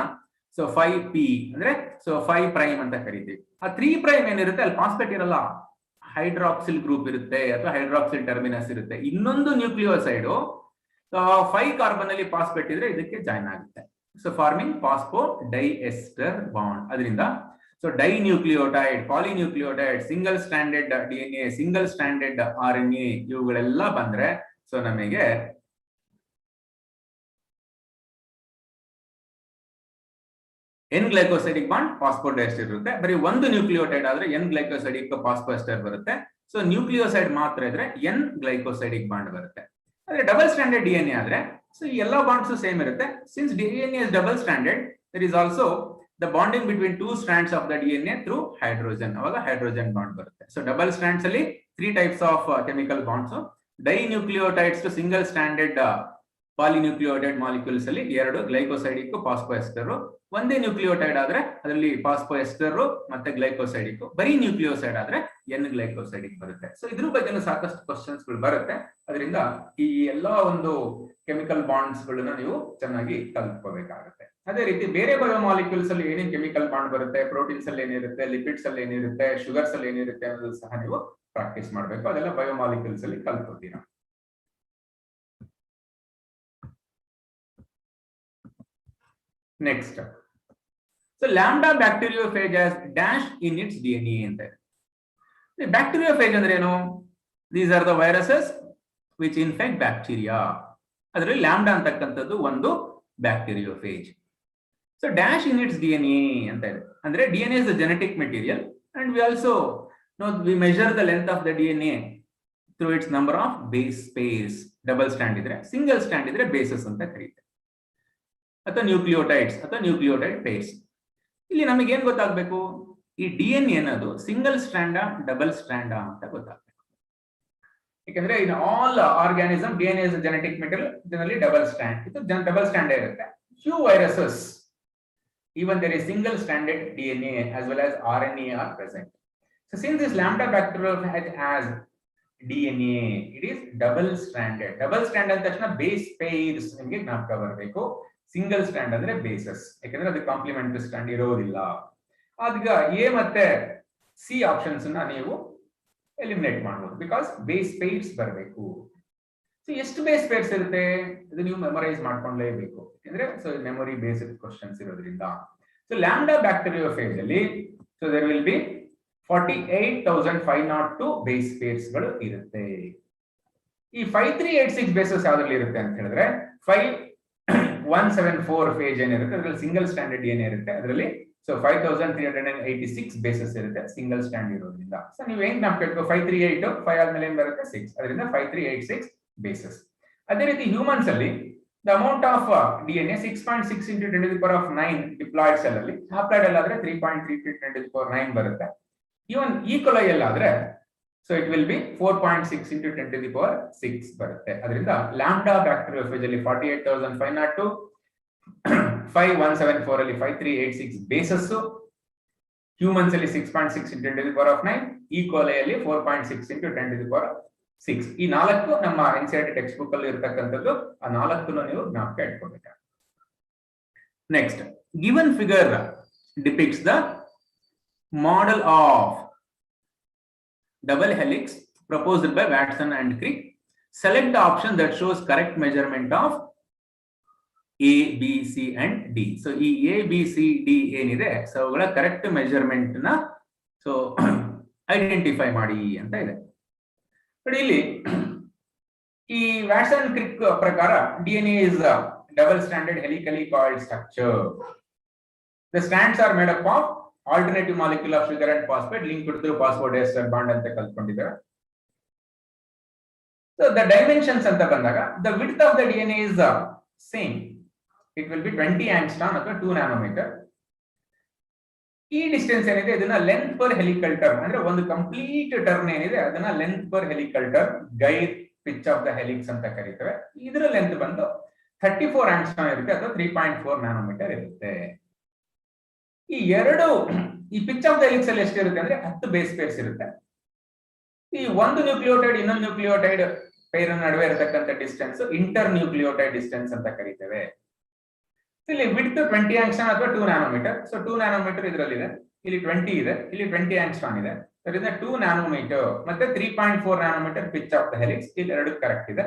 ಸೊ 5p ಅಂದ್ರೆ ಸೊ 5 ಪ್ರೈಮ್ ಅಂತ ಕರಿತೀವಿ. ಆ 3 ಪ್ರೈಮ್ ಏನಿರುತ್ತೆ ಅಲ್ಲಿ ಫಾಸ್ಫೇಟ್ ಇರಲ್ಲ, ಹೈಡ್ರಾಕ್ಸಿಲ್ ಗ್ರೂಪ್ ಇರುತ್ತೆ ಅಥವಾ ಹೈಡ್ರಾಕ್ಸಿಲ್ ಟರ್ಮಿನಸ್ ಇರುತ್ತೆ. ಇನ್ನೊಂದು ನ್ಯೂಕ್ಲಿಯೋಸೈಡ್ 5 ಕಾರ್ಬನ್ ಅಲ್ಲಿ ಫಾಸ್ಫೇಟ್ ಇದ್ರೆ ಇದಕ್ಕೆ ಜಾಯಿನ್ ಆಗುತ್ತೆ. So forming phospho diester bond. ಅದರಿಂದ so dinucleotide, polynucleotide, single standard DNA, single standard RNA ಇವುಗಳೆಲ್ಲ ಬಂದ್ರೆ ಸೊ ನಮಗೆ ಎನ್ ಗ್ಲೈಕೋಸೈಡಿಕ್ ಬಾಂಡ್ ಫಾಸ್ಫೋಡೈಎಸ್ಟರ್ ಇರುತ್ತೆ. ಬರೀ ಒಂದು ನ್ಯೂಕ್ಲಿಯೋಟೈಡ್ ಆದ್ರೆ ಎನ್ ಗ್ಲೈಕೋಸೈಡಿಕ್ ಫಾಸ್ಫೋಎಸ್ಟರ್ ಬರುತ್ತೆ. ಸೊ ನ್ಯೂಕ್ಲಿಯೋಸೈಡ್ ಮಾತ್ರ ಇದ್ರೆ ಎನ್ ಗ್ಲೈಕೋಸೈಡಿಕ್ ಬಾಂಡ್ ಬರುತ್ತೆ. ಆದ್ರೆ ಡಬಲ್ ಸ್ಟ್ಯಾಂಡರ್ಡ್ DNA ಆದ್ರೆ ಸೊ ಈ ಎಲ್ಲಾ ಬಾಂಡ್ಸ್ ಸೇಮ್ ಇರುತ್ತೆ. Since DNA is double stranded, there is also the bonding between 2 strands of the DNA through hydrogen. ಅವಾಗ ಹೈಡ್ರೋಜನ್ ಬಾಂಡ್ ಬರುತ್ತೆ. ಸೊ ಡಬಲ್ ಸ್ಟ್ಯಾಂಡ್ಸ್ ಅಲ್ಲಿ 3 types of chemical bonds. Dinucleotides to single standard polynucleotide molecules ಅಲ್ಲಿ 2 ಗ್ಲೈಕೋಸೈಡಿಕ್ ಫಾಸ್ಫೋಎಸ್ಟರ್. ಒಂದೇ nucleotide ಆದ್ರೆ ಅದರಲ್ಲಿ ಫಾಸ್ಫೋಎಸ್ಟರ್ ಮತ್ತೆ ಗ್ಲೈಕೋಸೈಡಿಕ್. ಬರೀ nucleoside ಆದ್ರೆ ಎನ್ ಗ್ಲೈಕೋಸೈಡಿಕ್ ಬರುತ್ತೆ. ಸೊ ಇದ್ರ ಬಗ್ಗೆ ಸಾಕಷ್ಟು ಕ್ವಶನ್ಸ್ ಗಳು ಬರುತ್ತೆ. ಅದರಿಂದ ಈ ಎಲ್ಲಾ ಒಂದು ಕೆಮಿಕಲ್ ಬಾಂಡ್ಸ್ ಗಳನ್ನ ನೀವು ಚೆನ್ನಾಗಿ ಕಲ್ತ್ಕೋಬೇಕಾಗುತ್ತೆ. ಅದೇ ರೀತಿ ಬೇರೆ ಬಯೋಮಾಲಿಕ್ಯೂಲ್ಸ್ ಅಲ್ಲಿ ಏನೇನ್ ಕೆಮಿಕಲ್ ಬಾಂಡ್ ಬರುತ್ತೆ, ಪ್ರೋಟೀನ್ಸ್ ಅಲ್ಲಿ ಏನಿರುತ್ತೆ, ಲಿಪಿಡ್ಸ್ ಅಲ್ಲಿ ಏನಿರುತ್ತೆ, ಶುಗರ್ಸ್ ಅಲ್ಲಿ ಏನಿರುತ್ತೆ ಅನ್ನೋದು ಸಹ ನೀವು ಪ್ರಾಕ್ಟೀಸ್ ಮಾಡಬೇಕು. ಅದೆಲ್ಲ ಬಯೋಮಾಲಿಕ್ಯೂಲ್ಸ್ ಅಲ್ಲಿ ಕಲ್ತ್ಕೋತೀರಾ. Next, so lambda bacteriophage as dash in its DNA ಅಂತ ಇದೆ. ಬ್ಯಾಕ್ಟೀರಿಯೋಫೇಜ್ ಅಂದ್ರೆ ಏನು? These are the viruses which infect bacteria. ಅದರಲ್ಲಿ ಲ್ಯಾಂಬ್ಡಾ ಅಂತಕ್ಕಂಥದ್ದು ಒಂದು bacteriophage. So dash in its DNA ಅಂತ ಇದೆ. ಅಂದ್ರೆ DNA is the genetic material and we also know we measure the length of the DNA through its number of base pairs. Double stand ಇದ್ರೆ, single stand ಇದ್ರೆ basis ಅಂತ ಕರೀತಾರೆ, ಅಥವಾ nucleotides ಅಥವಾ nucleotide pairs. ಇಲ್ಲಿ ನಮಗೆ ಏನ್ ಗೊತ್ತಾಗ್ಬೇಕು, ಈ DNA ಅನ್ನೋದು ಸಿಂಗಲ್ ಸ್ಟ್ಯಾಂಡ ಡಬಲ್ ಸ್ಟ್ಯಾಂಡ ಅಂತ ಗೊತ್ತಾಗ್ಬೇಕು. ಯಾಕಂದ್ರೆ in all organism DNA is a genetic material, ಇದರಲ್ಲಿ ಡಬಲ್ ಸ್ಟ್ಯಾಂಡ್, ಇದು ಡಬಲ್ ಸ್ಟ್ಯಾಂಡ್ ಇರುತ್ತೆ. Few viruses, even there is single stranded DNA as well as RNA are present. So since this lambda bacteriophage has DNA, it is double stranded. Double strand ಅಂತ ತಕ್ಷಣ base pairs ನಿಮಗೆ ಜ್ಞಾಪಕ ಬರಬೇಕು. Single stand ಅಂದ್ರೆ basis, ಯಾಕಂದ್ರೆ ಅದು complementary stand ಇರೋದಿಲ್ಲ. ಆಗ ಎ ಮತ್ತೆ ಸಿ ಆಪ್ಷನ್ಸ್ ನೀವು ಎಲಿಮಿನೇಟ್ ಮಾಡ್ಬೋದು ಬಿಕಾಸ್ ಬೇಸ್ ಪೇರ್ಸ್ ಬರಬೇಕು. ಸೊ ಎಷ್ಟು ಬೇಸ್ ಪೇರ್ಸ್ ಇರುತ್ತೆ ಇದು ನೀವು ಮೆಮೊರೈಸ್ ಮಾಡ್ಕೊಂಡ್ಲೇಬೇಕು ಯಾಕಂದ್ರೆ ಸೊ ಮೆಮೊರಿ ಬೇಸ್ಡ್ ಕ್ವಶನ್ಸ್ ಇರೋದ್ರಿಂದ. ಸೊ ಲ್ಯಾಂಬ್ಡಾ ಬ್ಯಾಕ್ಟೀರಿಯೋಫೇಜ್ ಅಲ್ಲಿ so there will be 48,502 base pairs ಗಳು ಇರುತ್ತೆ. ಈ 5386 ಬೇಸಸ್ ಯಾವ್ದ್ರಲ್ಲಿ ಇರುತ್ತೆ ಅಂತ ಹೇಳಿದ್ರೆ 5174 ಫೇಜ್ ಏನಿರುತ್ತೆ ಅದರಲ್ಲಿ ಸಿಂಗಲ್ ಸ್ಟ್ಯಾಂಡರ್ಡ್ ಏನಿರುತ್ತೆ ಅದರಲ್ಲಿ ಸೊ 5386 ಬೇಸಸ್ ಇರುತ್ತೆ ಸಿಂಗಲ್ ಸ್ಟ್ಯಾಂಡ್ ಇರೋದ್ರಿಂದ. ಸೊ ನೀವು ಹೆಂಗ್ ನಾಪ್ಬೇಕು 538 5 ಆದ್ಮೇಲೆ ಏನ್ ಬರುತ್ತೆ 6 ಅದರಿಂದ 5386 ಬೇಸಸ್. ಅದೇ ರೀತಿ ಹ್ಯೂಮನ್ಸ್ ಅಲ್ಲಿ the amount of DNA 6.6 into 10 to the power of 9 diploid cell ಅಲ್ಲಿ ಹ್ಯಾಪ್ಲಾಯ್ಡ್ ಅಲ್ಲಿ ಆದ್ರೆ 3.3 to 10 to the power 9 ಬರುತ್ತೆ. ಈವನ್ ಈಕೊಲೈ ಅಲ್ಲಿ ಆದ್ರೆ so it will be 4.6 into 10 to the power 6 ಬರುತ್ತೆ. ಅದರಿಂದ ಲ್ಯಾಂಬ್ಡಾ ಬ್ಯಾಕ್ಟೀರಿಯೋಫೇಜ್ ಅಲ್ಲಿ 48,502 5174 ಅಲ್ಲಿ 5386 ಬೇಸಸ್, ಹ್ಯೂಮನ್ಸ್ ಅಲ್ಲಿ 6.6 into 10 to the power of 9, ಈಕೊಲೈ ಅಲ್ಲಿ 4.6 into 10 to the power 6. ಈ ನಾಲ್ಕು ನಮ್ಮ NCERT ಟೆಕ್ಸ್ಟ್ ಬುಕ್ ಅಲ್ಲಿ ಇರತಕ್ಕಂಥದ್ದು. ಆ ನಾಲ್ಕನ್ನು ನೀವು ಜ್ಞಾಪಕ ಇಟ್ಕೊಬೇಕು. Next, given figure depicts the model of double helix proposed by Watson and Crick. Select the option that shows correct measurement of A, B, C and D. So ಈ A, B, C, D ಏನಿದೆ so ಅವುಗಳ correct measurement ನ so identify ಮಾಡಿ ಅಂತ ಇದೆ. ನೋಡಿ ಇಲ್ಲಿ ಈ ವ್ಯಾಟ್ಸನ್ ಕ್ರಿಕ್ ಪ್ರಕಾರ DNA is a double stranded helically coiled structure. The strands are made up of alternative molecule of sugar and phosphate linked through phosphodiester bond ಅಂತ ಕಲ್ತ್ಕೊಂಡಿದ್ದಾರೆ. So the dimensions ಅಂತ ಬಂದಾಗ the width of the DNA is same. It will be 20 angstrom ಅಥವಾ 2 nanometer. ಈ distance ಏನಿದೆ ಇದನ್ನ length per helical turn ಅಂದ್ರೆ ಒಂದು complete turn ಏನಿದೆ ಅದನ್ನ length per helical turn guide pitch of the helix ಅಂತ ಕರೀತೇವೆ. ಇದರ ಲೆಂತ್ ಬಂದು 34 angstrom ಇರುತ್ತೆ ಅಥವಾ 3.4 nanometer ಇರುತ್ತೆ. ಈ ಪಿಚ್ ಆಫ್ ದ ಹೆಲಿಕ್ಸ್ ಅಲ್ಲಿ ಎಷ್ಟಿರುತ್ತೆ ಅಂದ್ರೆ 10 ಬೇಸ್ ಪೇರ್ಸ್ ಇರುತ್ತೆ. ಈ ಒಂದು ನ್ಯೂಕ್ಲಿಯೋಟೈಡ್ ಇನ್ನೊಂದು ನ್ಯೂಕ್ಲಿಯೋಟೈಡ್ ಪೇರ್ ನಡುವೆ ಇರತಕ್ಕಂಥ ಡಿಸ್ಟೆನ್ಸ್ ಇಂಟರ್ ನ್ಯೂಕ್ಲಿಯೋಟೈಡ್ ಡಿಸ್ಟೆನ್ಸ್ ಅಂತ ಕರೀತೇವೆ. ಇಲ್ಲಿ ವಿಡ್ತ್ 20 angstrom ಅಥವಾ 2 nanometer. ಸೊ 2 nanometer ಇದರಲ್ಲಿ ಇದೆ, ಇಲ್ಲಿ 20 ಇದೆ, ಇಲ್ಲಿ 20 angstrom ಇದೆ. ಅದರಿಂದ 2 nanometer ಮತ್ತೆ 3.4 nanometer pitch of the helix ಇಲ್ಲಿ ಎರಡು ಕರೆಕ್ಟ್ ಇದೆ.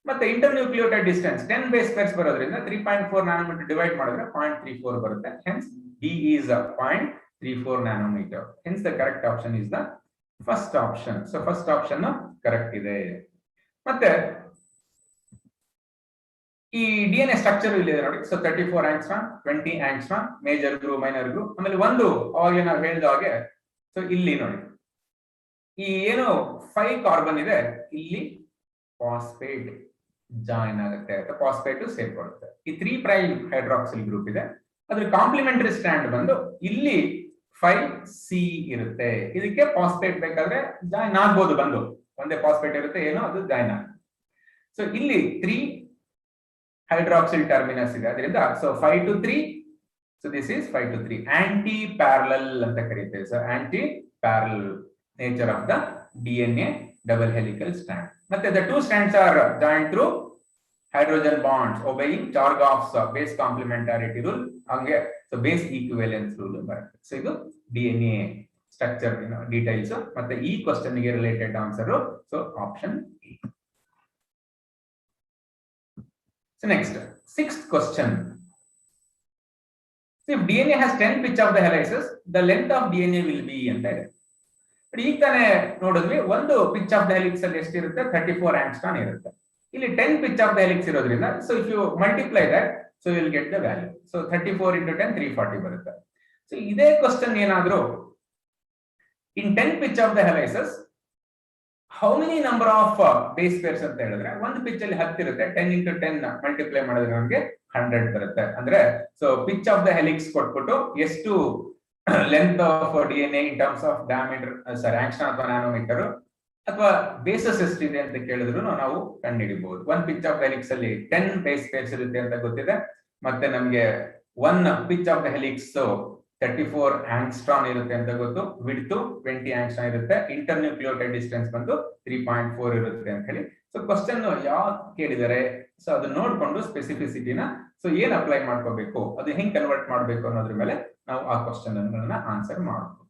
ಮತ್ತೆ inter nucleotide distance 10 base pairs ಬರೋದ್ರಿಂದ 3.4 nanometer ಡಿವೈಡ್ ಮಾಡಿದ್ರೆ 0.34 ಬರುತ್ತೆ. Hence D is 0.34 nanometer. Hence the correct option is the first option. So first option correct ಇದೆ. ಮತ್ತೆ ಈ DNA ಸ್ಟ್ರಕ್ಚರ್ ಇಲ್ಲಿ ನೋಡಿ. So 34 angstrom 20 angstrom major group minor group. ಆಮೇಲೆ ಒಂದು ಅವಾಗ ನಾವು ಹೇಳಿದ ಹಾಗೆ ಸೊ ಇಲ್ಲಿ ನೋಡಿ ಈ ಏನು 5 ಕಾರ್ಬನ್ ಇದೆ ಇಲ್ಲಿ ಫಾಸ್ಫೇಟ್ ಜಾಯಿನ್ ಆಗುತ್ತೆ ಅಥವಾ ಫಾಸ್ಫೇಟ್ ಸೇರ್ಕೊಳ್ಳುತ್ತೆ. ಈ 3 ಪ್ರೈಮ್ ಹೈಡ್ರಾಕ್ಸಿಲ್ ಗ್ರೂಪ್ ಇದೆ, ಅದ್ರ ಕಾಂಪ್ಲಿಮೆಂಟರಿ ಸ್ಟ್ಯಾಂಡ್ ಬಂದು ಇಲ್ಲಿ 5C ಇರುತ್ತೆ. ಇದಕ್ಕೆ ಫಾಸ್ಫೇಟ್ ಬೇಕಾದ್ರೆ ಜಾಯಿನ್ ಆಗ್ಬೋದು, ಬಂದು ಒಂದೇ ಫಾಸ್ಫೇಟ್ ಇರುತ್ತೆ ಏನೋ ಅದು ಜಾಯಿನ್ ಆಗುತ್ತೆ. ಸೊ ಇಲ್ಲಿ 3 ಹೈಡ್ರಾಕ್ಸಿಲ್ ಟರ್ಮಿನಸ್ ಇದೆ, ಅದರಿಂದ so 5 to 3. So this is 5 to 3 antiparallel ಅಂತ ಕರೀತೇವೆ. So antiparallel nature of the DNA double helical stand. ಮತ್ತೆ the two strands are joined through hydrogen bonds obeying Chargaff's base complementarity rule. ಹಂಗೆ so base ಈಕ್ವಿವೆಲೆನ್ಸ್ rule ಬರುತ್ತೆ. So ಇದು DNA structure details. ಮತ್ತೆ ಈ question ಗೆ related answer so option E. So next, sixth question. So if DNA has 10 pitch of the helices, the length of DNA will be ಅಂತ ಇದೆ. ಈಗ ತಾನೇ ನೋಡಿದ್ವಿ ಒಂದು ಪಿಚ್ ಆಫ್ ದ ಹೆಲಿಕ್ಸ್ ಅಲ್ಲಿ ಎಷ್ಟಿರುತ್ತೆ 34 angstrom ಇರುತ್ತೆ. ಇಲ್ಲಿ 10 pitch of the helix ಇರೋದ್ರಿಂದ so if you multiply that so you will get the value. So 34 into 10 340 ಬರುತ್ತೆ. ಸೊ ಇದೇ ಕ್ವಶನ್ ಏನಾದ್ರು in 10 pitch of the helices how many number of base pairs ಅಂತ ಹೇಳಿದ್ರೆ ಒಂದು pitch ಅಲ್ಲಿ 10 ಇರುತ್ತೆ, 10 into 10 multiply ಮಾಡಿದ್ರೆ ನಮಗೆ 100 ಬರುತ್ತೆ. ಅಂದ್ರೆ so pitch of the helix ಕೊಟ್ಬಿಟ್ಟು ಎಷ್ಟು length of DNA in terms of diameter angstrom ಅಥವಾ ನ್ಯಾನೋಮೀಟರ್ ಅಥವಾ ಬೇಸಸ್ ಎಷ್ಟಿದೆ ಅಂತ ಕೇಳಿದ್ರು ನಾವು ಕಂಡುಹಿಡಿಬಹುದು. ಒನ್ ಪಿಚ್ ಆಫ್ ಹೆಲಿಕ್ಸ್ ಅಲ್ಲಿ 10 ಬೇಸ್ ಪೇರ್ಸ್ ಇರುತ್ತೆ ಅಂತ ಗೊತ್ತಿದೆ. ಮತ್ತೆ ನಮ್ಗೆ one pitch of the helix 34 angstrom ಇರುತ್ತೆ ಅಂತ ಗೊತ್ತು, ವಿಡ್ತ್ 20 angstrom ಇರುತ್ತೆ, ಇಂಟರ್ ನ್ಯೂಕ್ಲಿಯೋಟೈಡ್ ಡಿಸ್ಟೆನ್ಸ್ ಬಂದು 3.4 ಇರುತ್ತೆ ಅಂತ ಹೇಳಿ. ಸೊ ಕ್ವಶನ್ ಯಾವ್ದು ಕೇಳಿದರೆ ಸೊ ಅದನ್ನ ನೋಡ್ಕೊಂಡು ಸ್ಪೆಸಿಫಿಸಿಟಿನ ಸೊ ಏನ್ ಅಪ್ಲೈ ಮಾಡ್ಕೋಬೇಕು, ಅದು ಹೆಂಗ್ ಕನ್ವರ್ಟ್ ಮಾಡ್ಬೇಕು ಅನ್ನೋದ್ರ ಮೇಲೆ ನಾವು ಆ ಕ್ವಶನ್ ಅನ್ನ ಆನ್ಸರ್ ಮಾಡಬಹುದು.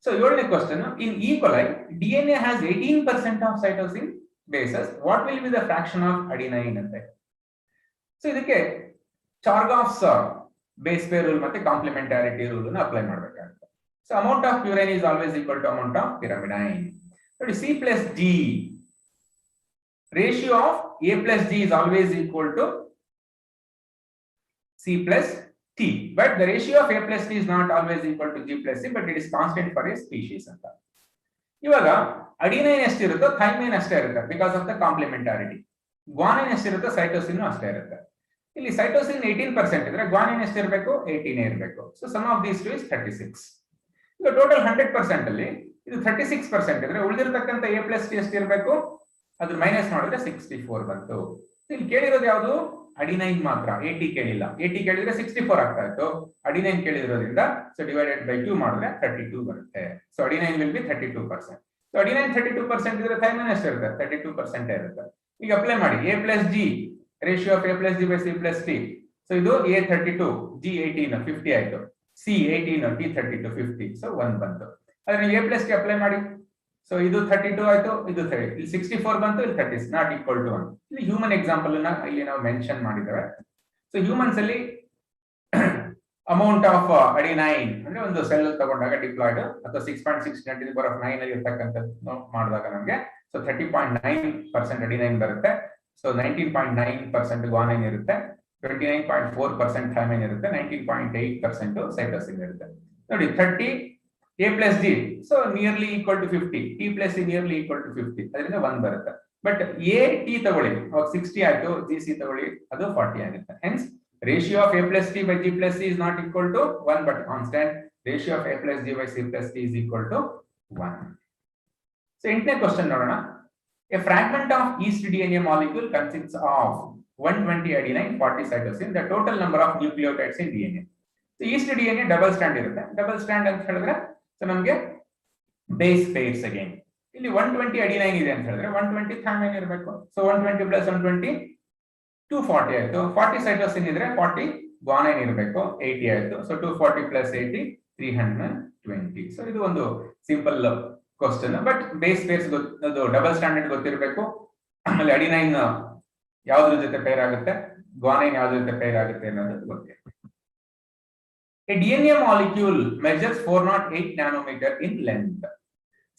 So 7ನೇ question, in E. coli DNA has 18% of cytosine bases. What will be the fraction of adenine ಅಂತ. ಸೊ ಇದಕ್ಕೆ ಚಾರ್ಗಾಫ್ಸ್ ಬೇಸ್ ಪೇರ್ ರೂಲ್ ಮತ್ತೆ ಕಾಂಪ್ಲಿಮೆಂಟಾರಿಟಿ ರೂಲ್ ಅನ್ನು ಅಪ್ಲೈ ಮಾಡಬೇಕಾಗುತ್ತೆ. So amount of purine is always equal to amount of pyrimidine. ನೋಡಿ, C plus D, ratio of A plus D is always equal to C plus T, but the ratio of A plus T is not always equal to G plus C, but it is constant for a species ಅಂತ. ಇವಾಗ adenine ಎಷ್ಟಿರುತ್ತೋ thymine ಅಷ್ಟೇ ಇರುತ್ತೆ because of the complementarity. Guanine ಎಷ್ಟಿರುತ್ತೋ cytosine ಅಷ್ಟೇ ಇರುತ್ತೆ. ಇಲ್ಲಿ cytosine 18% ಇದ್ರೆ guanine ಎಷ್ಟಿರಬೇಕು? 18 ಇರಬೇಕು. So sum of these two is 36. ಈಗ ಟೋಟಲ್ 100% ಅಲ್ಲಿ ಇದು 36% ಇದ್ರೆ ಉಳಿದಿರತಕ್ಕಂತ A plus T ಎಷ್ಟಿರಬೇಕು? ಅದ್ರ ಮೈನಸ್ ಮಾಡಿದ್ರೆ 64 ಬಂತು. ಇಲ್ಲಿ ಕೇಳಿರೋದು ಯಾವುದು? ಅಡಿನೈನ್ ಮಾತ್ರ, 80 ಕೇಳಿಲ್ಲ. 80 ಕೇಳಿದ್ರೆ 64 ಆಗ್ತಾ ಇತ್ತು. ಅಡಿನೈನ್ ಕೇಳಿರೋದ್ರಿಂದ ಸೊ ಡಿವೈಡೆಡ್ ಬೈ 2 ಮಾಡಿದ್ರೆ 32 ಬರುತ್ತೆ. So adenine will be 32%. So adenine 32% ಇದ್ರೆ ಥೈಮಿನ್ ಎಷ್ಟಿರುತ್ತೆ? 32% ಇರುತ್ತೆ. ಈಗ ಅಪ್ಲೈ ಮಾಡಿ A plus G, ratio of A plus G by C plus T. So ಇದು A 32, G 18, 50 ಆಯ್ತು. C 18, T 32, 50. ಸೊ 1 ಬಂತು. ಆದ್ರೆ ನೀವು A plus T ಅಪ್ಲೈ ಮಾಡಿ. ಸೊ ಇದು 32 ಆಯ್ತು, ಇದು 30. ಇಲ್ಲಿ 64 ಬಂತು, ಇಲ್ಲಿ 30 ನಾಟ್ ಈಕ್ವಲ್ ಟು 1. ಇಲ್ಲಿ ಹ್ಯೂಮನ್ ಎಕ್ಸಾಂಪಲ್ ಅನ್ನ ಇಲ್ಲಿ ನಾವು ಮೆನ್ಷನ್ ಮಾಡಿದ್ದೇವೆ. ಸೊ ಹ್ಯೂಮನ್ಸ್ ಅಲ್ಲಿ ಅಮೌಂಟ್ ಆಫ್ ಅಡಿನೈನ್ ಅಂದ್ರೆ ಒಂದು ಸೆಲ್ ತಗೊಂಡಾಗ ಡಿಪ್ಲಾಯ್ಡ್ ಅಥವಾ 6.6 10 to the power of 9 ಅಲ್ಲಿ ಇರ್ತಕ್ಕಂಥದ್ದು ಮಾಡಿದಾಗ ನಮಗೆ ಸೊ 30.9% ಅಡಿನೈನ್ ಬರುತ್ತೆ. ಸೊ 19.9% ಗ್ವಾನೈನ್ ಇರುತ್ತೆ, 29.4% ಥೈಮಿನ್ ಇರುತ್ತೆ, 19.8% ಸೈಟೋಸಿನ್ ಇರುತ್ತೆ. ನೋಡಿ 30 A plus D, so nearly equal to 50. T plus C nearly equal to 50. ಅದರಿಂದ 1 ಬರುತ್ತೆ. ಬಟ್ A T ತಗೊಳ್ಳಿ, ಅವಾಗ 60 ಆಯ್ತು, G C ತಗೊಳ್ಳಿ, ಅದು 40 ಆಗುತ್ತೆ. Hence ratio of A plus T by G plus C is not equal to 1 but constant. Ratio of A plus G by C plus T is equal to 1. So 8ನೇ question ನೋಡೋಣ. A fragment of yeast DNA molecule consists of 120 adenine, 40 cytosine, the total number of nucleotides in DNA. So yeast DNA double stand ಇರುತ್ತೆ. Double stand ಅಂತ ಹೇಳಿದ್ರೆ so ನಮಗೆ base pairs again. ಇಲ್ಲಿ 120 adenine ಇದೆ ಅಂತ ಹೇಳಿದ್ರೆ 120 thymine ಇರಬೇಕು. ಸೊ 120 ಪ್ಲಸ್ 120 240 ಆಯ್ತು. 40 ಸೈಟೋಸಿನ್ ಇದ್ರೆ 40 ಗ್ವಾನೈನ್ ಇರಬೇಕು, 80 ಆಯ್ತು. So 240 plus 80 320. ಸೊ ಇದು ಒಂದು simple question. But base pairs ಅದು ಡಬಲ್ ಸ್ಟ್ಯಾಂಡರ್ಡ್ ಗೊತ್ತಿರಬೇಕು. ಆಮೇಲೆ ಅಡಿನೈನ್ ಯಾವ್ದ್ರ ಜೊತೆ ಪೇರ್ ಆಗುತ್ತೆ, ಗ್ವಾನೈನ್ ಯಾವ್ದ್ರ ಜೊತೆ ಪೇರ್ ಆಗುತ್ತೆ ಅನ್ನೋದು ಗೊತ್ತಿರಬೇಕು. A DNA molecule measures 408 nanometer in length.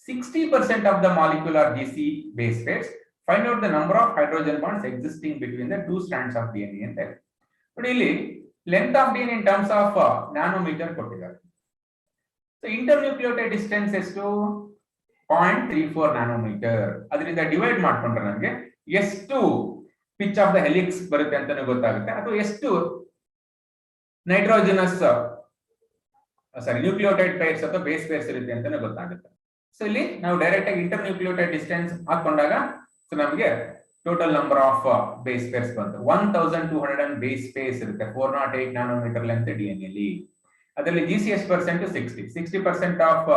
60% of the molecule are GC base pairs. Find out the number of hydrogen bonds existing between the two strands of DNA and there. But ಇಲ್ಲಿ length of DNA in terms of nanometer ಕೊಟ್ಟಿದ್ದಾರೆ. So internucleotide distance ಎಷ್ಟು? 0.34 nanometer. ಅದರಿಂದ divide ಮಾಡ್ಕೊಂಡ್ರೆ ನಮಗೆ ಎಷ್ಟು pitch of the helix ಬರುತ್ತೆ ಅಂತಾನೆ ಗೊತ್ತಾಗುತ್ತೆ, ಅಥವಾ ಎಷ್ಟು ನೈಟ್ರೋಜನಸ್ ನ್ಯೂಕ್ಲಿಯೋಟೈಡ್ ಪೈರ್ಸ್ ಅಥವಾ ಬೇಸ್ ಪೈರ್ಸ್ ಇರುತ್ತೆ ಅಂತಾನೆ ಗೊತ್ತಾಗುತ್ತೆ. ಸೊ ಇಲ್ಲಿ ನಾವು ಡೈರೆಕ್ಟ್ ಆಗಿ ಇಂಟರ್ ನ್ಯೂಕ್ಲಿಯೋಟೈಡ್ ಡಿಸ್ಟೆನ್ಸ್ ಹಾಕೊಂಡಾಗ ಸೊ ನಮಗೆ total number of base pairs ಬಂತು 1200 ಬೇಸ್ ಪೇರ್ಸ್ ಇರುತ್ತೆ 408 ನ್ಯಾನೋಮೀಟರ್ ಲೆಂತ್ DNA ಅಲ್ಲಿ. ಅದರಲ್ಲಿ GCS ಪರ್ಸೆಂಟ್ 60% ಆಫ್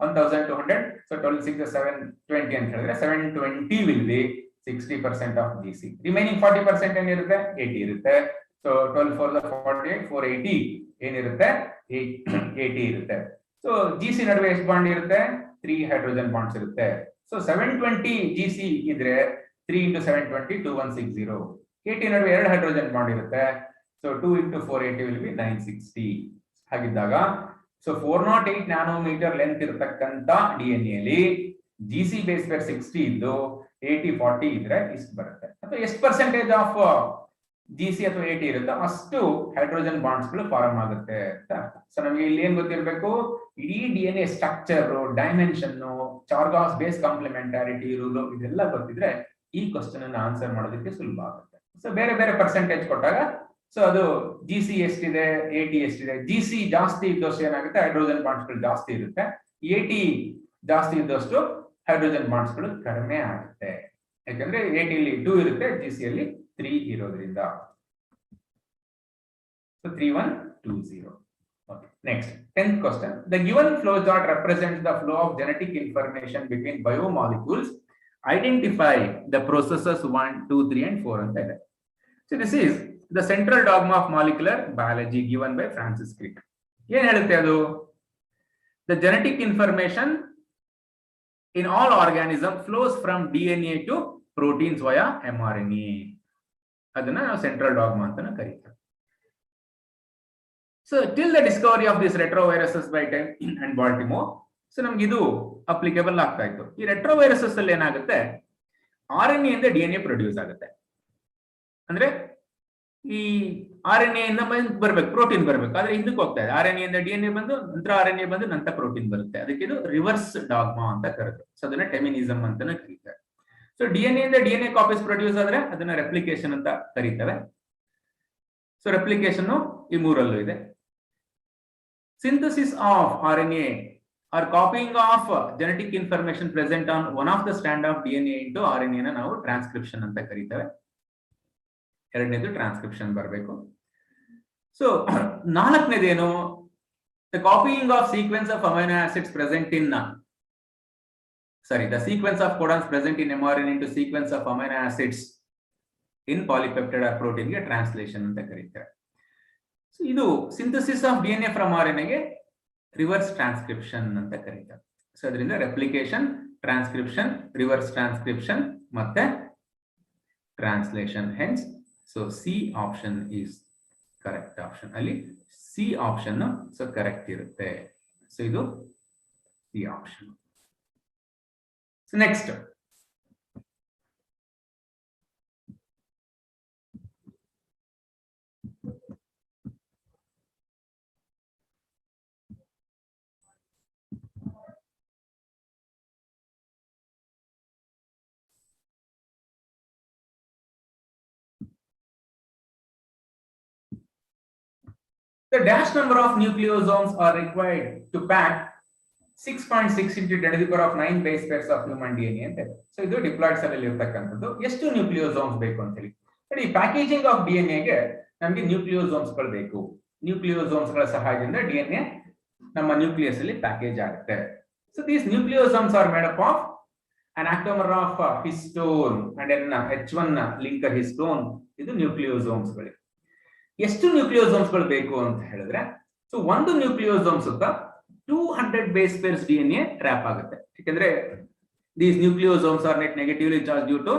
1200. ಸೊ 12 6 720 ಅಂತ ಹೇಳಿದ್ರೆ 720 will be 60% of GC. Remaining 40% ಏನಿರುತ್ತೆ 80 ಇರುತ್ತೆ. ಸೊ 12 4 48 480 ಏನಿರುತ್ತೆ 80 ಇರುತ್ತೆ. ಸೊ GC ನಡುವೆ ಎಷ್ಟು ಬಾಂಡ್ ಇರುತ್ತೆ? 3 ಹೈಡ್ರೋಜನ್ ಬಾಂಡ್ಸ್ ಇರುತ್ತೆ. ಸೊ 720 GC ಇದ್ರೆ 3 into 720 2160. 80 ನಡುವೆ 2 ಹೈಡ್ರೋಜನ್ ಬಾಂಡ್ ಇರುತ್ತೆ. So 2 into 480 will be 960. ಹಾಗಿದ್ದಾಗ ಸೊ 408 ನ್ಯಾನೋಮೀಟರ್ ಲೆಂತ್ ಇರತಕ್ಕಂತ DNA ಅಲ್ಲಿ GC ಬೇಸ್ ಪೇರ್ 60 ಇದ್ದು 80 40 ಇದ್ರೆ ಇಷ್ಟು ಬರುತ್ತೆ. ಅಥವಾ ಎಷ್ಟು ಪರ್ಸೆಂಟೇಜ್ ಆಫ್ GC ಅಥವಾ 80 ಇರುತ್ತೆ ಅಷ್ಟು ಹೈಡ್ರೋಜನ್ ಬಾಂಡ್ಸ್ ಗಳು ಫಾರ್ಮ್ ಆಗುತ್ತೆ ಅಂತ ಅರ್ಥ. ಸೊ ನಮಗೆ ಇಲ್ಲಿ ಏನ್ ಗೊತ್ತಿರಬೇಕು? ಇಡೀ DNA structure, dimension, Chargaff's base complementarity rule ಇದೆಲ್ಲ ಗೊತ್ತಿದ್ರೆ ಈ ಕ್ವಶನ್ ಅನ್ನು ಆನ್ಸರ್ ಮಾಡೋದಕ್ಕೆ ಸುಲಭ ಆಗುತ್ತೆ. ಸೊ ಬೇರೆ ಬೇರೆ ಪರ್ಸೆಂಟೇಜ್ ಕೊಟ್ಟಾಗ ಸೊ ಅದು GC ಎಷ್ಟಿದೆ 80 ಎಷ್ಟಿದೆ, GC ಜಾಸ್ತಿ ಇದ್ದಷ್ಟು ಏನಾಗುತ್ತೆ ಹೈಡ್ರೋಜನ್ ಬಾಂಡ್ಸ್ ಗಳು ಜಾಸ್ತಿ ಇರುತ್ತೆ, 80 ಜಾಸ್ತಿ ಇದ್ದಷ್ಟು ಹೈಡ್ರೋಜನ್ ಬಾಂಡ್ಸ್ ಗಳು ಕಡಿಮೆ ಆಗುತ್ತೆ. ಯಾಕಂದ್ರೆ 80 ಅಲ್ಲಿ 2 ಇರುತ್ತೆ, GC ಅಲ್ಲಿ 3 ಇರೋದ್ರಿಂದ. So 3120. Okay. Next, 10th question. The given flow chart represents the flow of genetic information between biomolecules. Identify the processes 1, 2, 3 and 4 ಅಂತ ಇದೆ. So this is the central dogma of molecular biology given by Francis Crick. ಏನ್ ಹೇಳುತ್ತೆ ಅದು? the genetic information in all organisms flows from DNA to proteins via mRNA. ಅದನ್ನ ನಾವು central dogma ಅಂತ ಕರೀತಾರೆ. So till the discovery of these retroviruses by Time and Baltimore, so ನಮ್ಗೆ ಇದು applicable ಆಗ್ತಾ ಇತ್ತು. ಈ ರೆಟ್ರೋವೈರಸಸ್ ಅಲ್ಲಿ ಏನಾಗುತ್ತೆ, RNA ಇಂದ DNA ಪ್ರೊಡ್ಯೂಸ್ ಆಗುತ್ತೆ. ಅಂದ್ರೆ ಈ RNA ಇಂದ ಬರ್ಬೇಕು, ಪ್ರೋಟೀನ್ ಬರ್ಬೇಕು, ಆದ್ರೆ ಹಿಂದಕ್ಕೆ ಹೋಗ್ತಾ ಇದೆ. RNA ಇಂದ DNA ಬಂದು ನಂತರ RNA ಬಂದು ನಂತರ ಪ್ರೋಟೀನ್ ಬರುತ್ತೆ. ಅದಕ್ಕೆ ಇದು ರಿವರ್ಸ್ ಡಾಗ್ಮಾ ಅಂತ ಕರೀತಾರೆ. ಸೊ ಅದನ್ನ ಟೆಮಿನಿಸಮ್ ಅಂತ ಕರೀತಾರೆ. ಸೊ DNA ಇಂದ DNA ಕಾಪೀಸ್ ಪ್ರೊಡ್ಯೂಸ್ ಆದ್ರೆ ಅದನ್ನ ರೆಪ್ಲಿಕೇಶನ್ ಅಂತ ಕರೀತೇವೆ. ಸೊ ರೆಪ್ಲಿಕೇಶನ್ ಈ ಮೂರಲ್ಲೂ ಇದೆ. Synthesis of RNA or copying of genetic information present on one of the strand of DNA into RNA ನ ನಾವು ಟ್ರಾನ್ಸ್ಕ್ರಿಪ್ಷನ್ ಅಂತ ಕರೀತೇವೆ. ಎರಡನೇದು ಟ್ರಾನ್ಸ್ಕ್ರಿಪ್ಷನ್ ಬರಬೇಕು. ಸೊ ನಾಲ್ಕನೇದೇನು, the copying of sequence of amino acids present in the sequence of codons present in mRNA into sequence of amino acids in polypeptide or protein ಗೆ translation ಅಂತ ಕರೀತಾರೆ. So ಇದು synthesis of DNA from RNA ಗೆ reverse transcription ಅಂತ ಕರೀತಾರೆ. So ಅದರಿಂದ replication, transcription, reverse transcription ಮತ್ತೆ translation. Hence so C option is correct option. ಅಲ್ಲಿ ಸಿ ಆಪ್ಷನ್ ಸೊ ಕರೆಕ್ಟ್ ಇರುತ್ತೆ. ಸೊ ಇದು C option. So next, the dash number of nucleosomes are required to pack 6.6 into 10 to the power of 9 base pairs of human DNA ಅಂತ. So ಇದು diploid cell ಅಲ್ಲಿ ಇರತಕ್ಕಂಥದ್ದು. ಎಷ್ಟು ನ್ಯೂಕ್ಲಿಯೋಸೋಮ್ಸ್ ಬೇಕು ಅಂತ ಹೇಳಿ, ಈ ಪ್ಯಾಕೇಜಿಂಗ್ ಆಫ್ DNA ಗೆ ನಮಗೆ ನ್ಯೂಕ್ಲಿಯೋಸೋಮ್ಸ್ ಗಳು ಬೇಕು. ನ್ಯೂಕ್ಲಿಯೋಸೋಮ್ಸ್ ಗಳ ಸಹಾಯದಿಂದ DNA ನಮ್ಮ ನ್ಯೂಕ್ಲಿಯಸ್ ಅಲ್ಲಿ ಪ್ಯಾಕೇಜ್ ಆಗುತ್ತೆ. So these ನ್ಯೂಕ್ಲಿಯೋಸೋಮ್ಸ್ are made up of an atomer of histone and an H1 linker histone. ಇದು ನ್ಯೂಕ್ಲಿಯೋಸೋಮ್ಸ್ ಗಳು. ಎಷ್ಟು ನ್ಯೂಕ್ಲಿಯೋಸೋಮ್ಸ್ ಗಳು ಬೇಕು ಅಂತ ಹೇಳಿದ್ರೆ, ಸೊ ಒಂದು ನ್ಯೂಕ್ಲಿಯೋಸೋಮ್ ಸುತ್ತ 200 ಬೇಸ್ ಪೇರ್ಸ್ DNA ರ್ಯಾಪ್ ಆಗುತ್ತೆ. ಯಾಕಂದ್ರೆ these nucleosomes are net negatively charged due to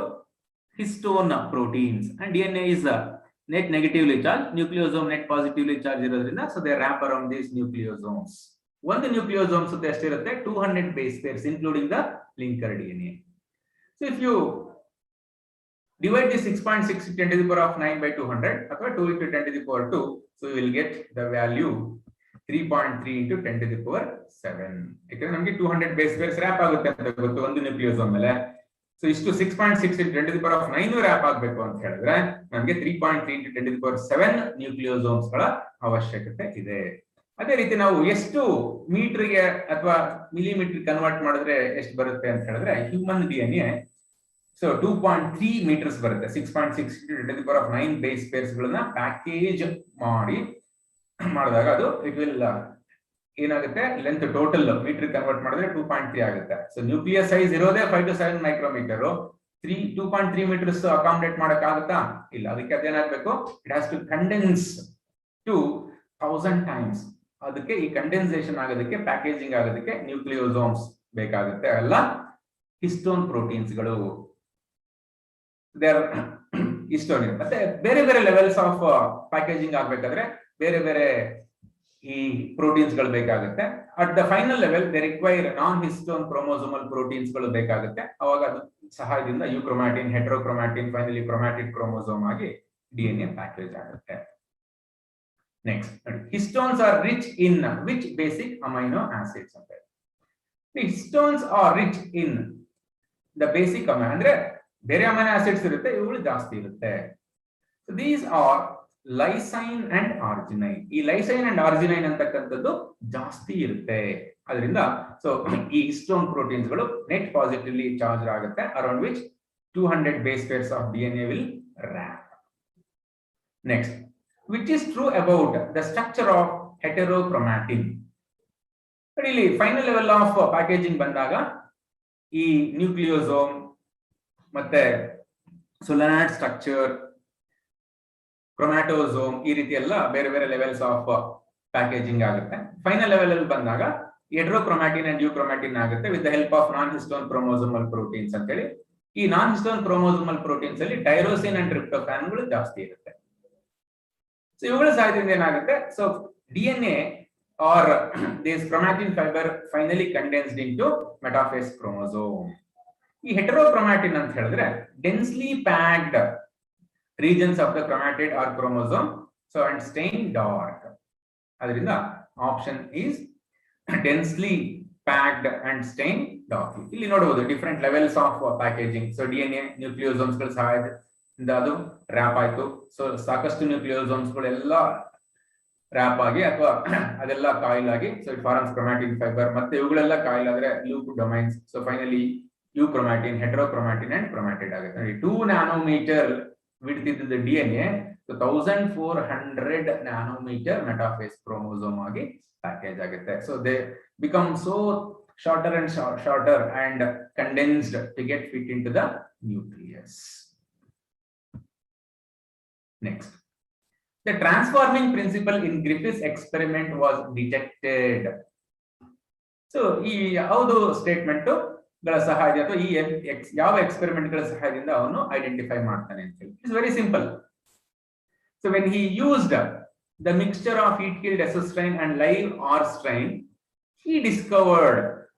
histone proteins and DNA is net negatively charged, nucleosome net positively charged ಇರೋದ್ರಿಂದ so they wrap around these nucleosomes. ಒಂದು nucleosome ಸುತ್ತ ಎಷ್ಟಿರುತ್ತೆ, 200 base pairs including the linker DNA. So if you divide the 6.6 10 to the power of 9 by 200 ಅಥವಾ 2 into 10 to the power 2, so you will get the value 3.3 into 10 to the power 7. ಯಾಕಂದ್ರೆ ನಮಗೆ 200 base pairs rap ಆಗುತ್ತೆ ಅಂತ ಗೊತ್ತು ಒಂದು nucleosome ಮೇಲೆ. So ಇಷ್ಟು 6.6 into 10 to the power of 9 rap ಆಗಬೇಕು ಅಂತ ಹೇಳಿದ್ರೆ ನಮಗೆ 3.3 into 10 to the power 7 ನ್ಯೂಕ್ಲಿಯೋಸೋಮ್ಸ್ ಗಳ ಅವಶ್ಯಕತೆ ಇದೆ. ಅದೇ ರೀತಿ ನಾವು ಎಷ್ಟು ಮೀಟರ್ಗೆ ಅಥವಾ ಮಿಲಿಮೀಟರ್ ಕನ್ವರ್ಟ್ ಮಾಡಿದ್ರೆ ಎಷ್ಟು ಬರುತ್ತೆ ಅಂತ ಹೇಳಿದ್ರೆ, ಹ್ಯೂಮನ್ DNA ಸೊ 2.3 ಮೀಟರ್ಸ್ ಬರುತ್ತೆ. 6.6 into 10 to the power of 9 base pairs ಗಳನ್ನ ಪ್ಯಾಕೇಜ್ ಮಾಡಿದಾಗ ಅದು ಇಟ್ ವಿಲ್ ಏನಾಗುತ್ತೆ, ಲೆಂತ್ ಟೋಟಲ್ ಮೀಟರ್ ಕನ್ವರ್ಟ್ ಮಾಡಿದ್ರೆ 2.3 ಆಗುತ್ತೆ. ಸೊ ನ್ಯೂಕ್ಲಿಯಸ್ ಸೈಜ್ ಇರೋದೇ 5 to 7 ಮೈಕ್ರೋಮೀಟರ್. 2.3 ಮೀಟರ್ಸ್ ಅಕಾಮಡೇಟ್ ಮಾಡಕ್ ಆಗುತ್ತಾ? ಇಲ್ಲ. ಅದಕ್ಕೆ ಅದೇನಾಗಬೇಕು, it has to condense to 1000 times. ಅದಕ್ಕೆ ಈ ಕಂಡೆನ್ಸೇಷನ್ ಆಗೋದಕ್ಕೆ, ಪ್ಯಾಕೇಜಿಂಗ್ ಆಗೋದಕ್ಕೆ ನ್ಯೂಕ್ಲಿಯೋಸೋಮ್ಸ್ ಬೇಕಾಗುತ್ತೆ. ಅಲ್ಲ ಹಿಸ್ಟೋನ್ ಪ್ರೋಟೀನ್ಸ್ ಗಳು ಹಿಸ್ಟೋನ್. ಮತ್ತೆ ಬೇರೆ ಬೇರೆ ಲೆವೆಲ್ಸ್ ಆಫ್ ಪ್ಯಾಕೇಜಿಂಗ್ ಆಗ್ಬೇಕಾದ್ರೆ ಬೇರೆ ಬೇರೆ ಈ ಪ್ರೋಟೀನ್ಸ್ ಗಳು ಬೇಕಾಗುತ್ತೆ. At the final level they require non histone chromosomal proteins ಗಳು ಬೇಕಾಗುತ್ತೆ. ಅವಾಗ ಅದು ಸಹಾಯದಿಂದ euchromatin, heterochromatin, finally chromatid chromosome ಆಗಿ DNA ಪ್ಯಾಕೇಜ್ ಆಗುತ್ತೆ. ನೆಕ್ಸ್ಟ್ ನೋಡಿ, histones are rich in which basic amino acids ಅಂತ. Histones are rich in the basic amino, ಅಂದ್ರೆ ಬೇರೆ ಅಮೈನೋ ಆಸಿಡ್ಸ್ ಇರುತ್ತೆ, ಇವುಗಳು ಜಾಸ್ತಿ ಇರುತ್ತೆ. These are lysine and arginine. ಈ ಲೈಸೈನ್ ಅಂಡ್ ಆರ್ಜಿನೈನ್ ಅಂತಕ್ಕಂಥದ್ದು ಜಾಸ್ತಿ ಇರುತ್ತೆ. ಅದರಿಂದ ಸೊ ಈ ಹಿಸ್ಟೋನ್ ಪ್ರೋಟೀನ್ಸ್ ಗಳು ನೆಟ್ ಪಾಸಿಟಿವ್ಲಿ ಚಾರ್ಜ್ ಆಗುತ್ತೆ, around which 200 base pairs of DNA will wrap. Next, which is true about the structure of heterochromatin. ಇಲ್ಲಿ ಫೈನಲ್ ಲೆವೆಲ್ ಆಫ್ ಪ್ಯಾಕೇಜಿಂಗ್ ಬಂದಾಗ ಈ ನ್ಯೂಕ್ಲಿಯೋಸೋಮ್ ಮತ್ತೆ ಸೊಲೆನಾಯ್ಡ್ ಸ್ಟ್ರಕ್ಚರ್, ಕ್ರೊಮ್ಯಾಟೋಸೋಮ್, ಈ ರೀತಿ ಎಲ್ಲ ಬೇರೆ ಬೇರೆ ಲೆವೆಲ್ಸ್ ಆಫ್ ಪ್ಯಾಕೇಜಿಂಗ್ ಆಗುತ್ತೆ. ಫೈನಲ್ ಲೆವೆಲ್ ಅಲ್ಲಿ ಬಂದಾಗ ಹೆಟರೋಕ್ರೊಮ್ಯಾಟಿನ್ ಅಂಡ್ ಯೂಕ್ರೊಮ್ಯಾಟಿನ್ ಆಗುತ್ತೆ with the help of non histone chromosomal proteins ಅಂತ ಹೇಳಿ. ಈ ನಾನ್ ಹಿಸ್ಟೋನ್ ಕ್ರೋಮೋಸೋಮಲ್ ಪ್ರೋಟೀನ್ಸ್ ಅಲ್ಲಿ ಟೈರೋಸಿನ್ ಅಂಡ್ ಟ್ರಿಪ್ಟೋಫಾನ್ಗಳು ಜಾಸ್ತಿ ಇರುತ್ತೆ. ಸೊ ಇವುಗಳ ಸಹಾಯದಿಂದ ಏನಾಗುತ್ತೆ, so DNA are this chromatin fiber finally condensed into metaphase chromosome. ಈ ಹೆಟರೋಕ್ರೊಮ್ಯಾಟಿನ್ ಅಂತ ಹೇಳಿದ್ರೆ densely packed regions of the chromatid or chromosome, so and stain dark. ಅದರಿಂದ option is densely packed and stain dark. ಇಲ್ಲಿ ನೋಡಬಹುದು different levels of packaging. So DNA ನ್ಯೂಕ್ಲಿಯೋಸೋಮ್ಸ್ ಗಳ ಸಹಾಯದಿಂದ ಅದು rap ಆಯ್ತು. ಸೊ ಸಾಕಷ್ಟು ನ್ಯೂಕ್ಲಿಯೋಸೋಮ್ಸ್ ಗಳೆಲ್ಲ ರ್ಯಾಪ್ ಆಗಿ ಅಥವಾ ಅದೆಲ್ಲ ಕಾಯಿಲ್ ಆಗಿ so it forms chromatin fibre. ಮತ್ತೆ ಇವುಗಳೆಲ್ಲ ಕಾಯಿಲ್ ಆದ್ರೆ loop domains. So finally euchromatin, heterochromatin and chromatid ಆಗುತ್ತೆ. 2 nanometer width is the DNA, so 1400 nanometer metaphase chromosome agi package agutte. So they become so shorter and shorter and condensed to get fit into the nucleus. Next, the transforming principle in Griffith's experiment was detected. So how the statement ಗಳ ಸಹಾಯ ಅಥವಾ ಈ ಯಾವ experiment ಗಳ ಸಹಾಯದಿಂದ ಅವನು identify ಮಾಡ್ತಾನೆ ಅಂತ ಹೇಳಿ. It's very simple. So when he used the mixture of heat killed S strain and live R strain, he discovered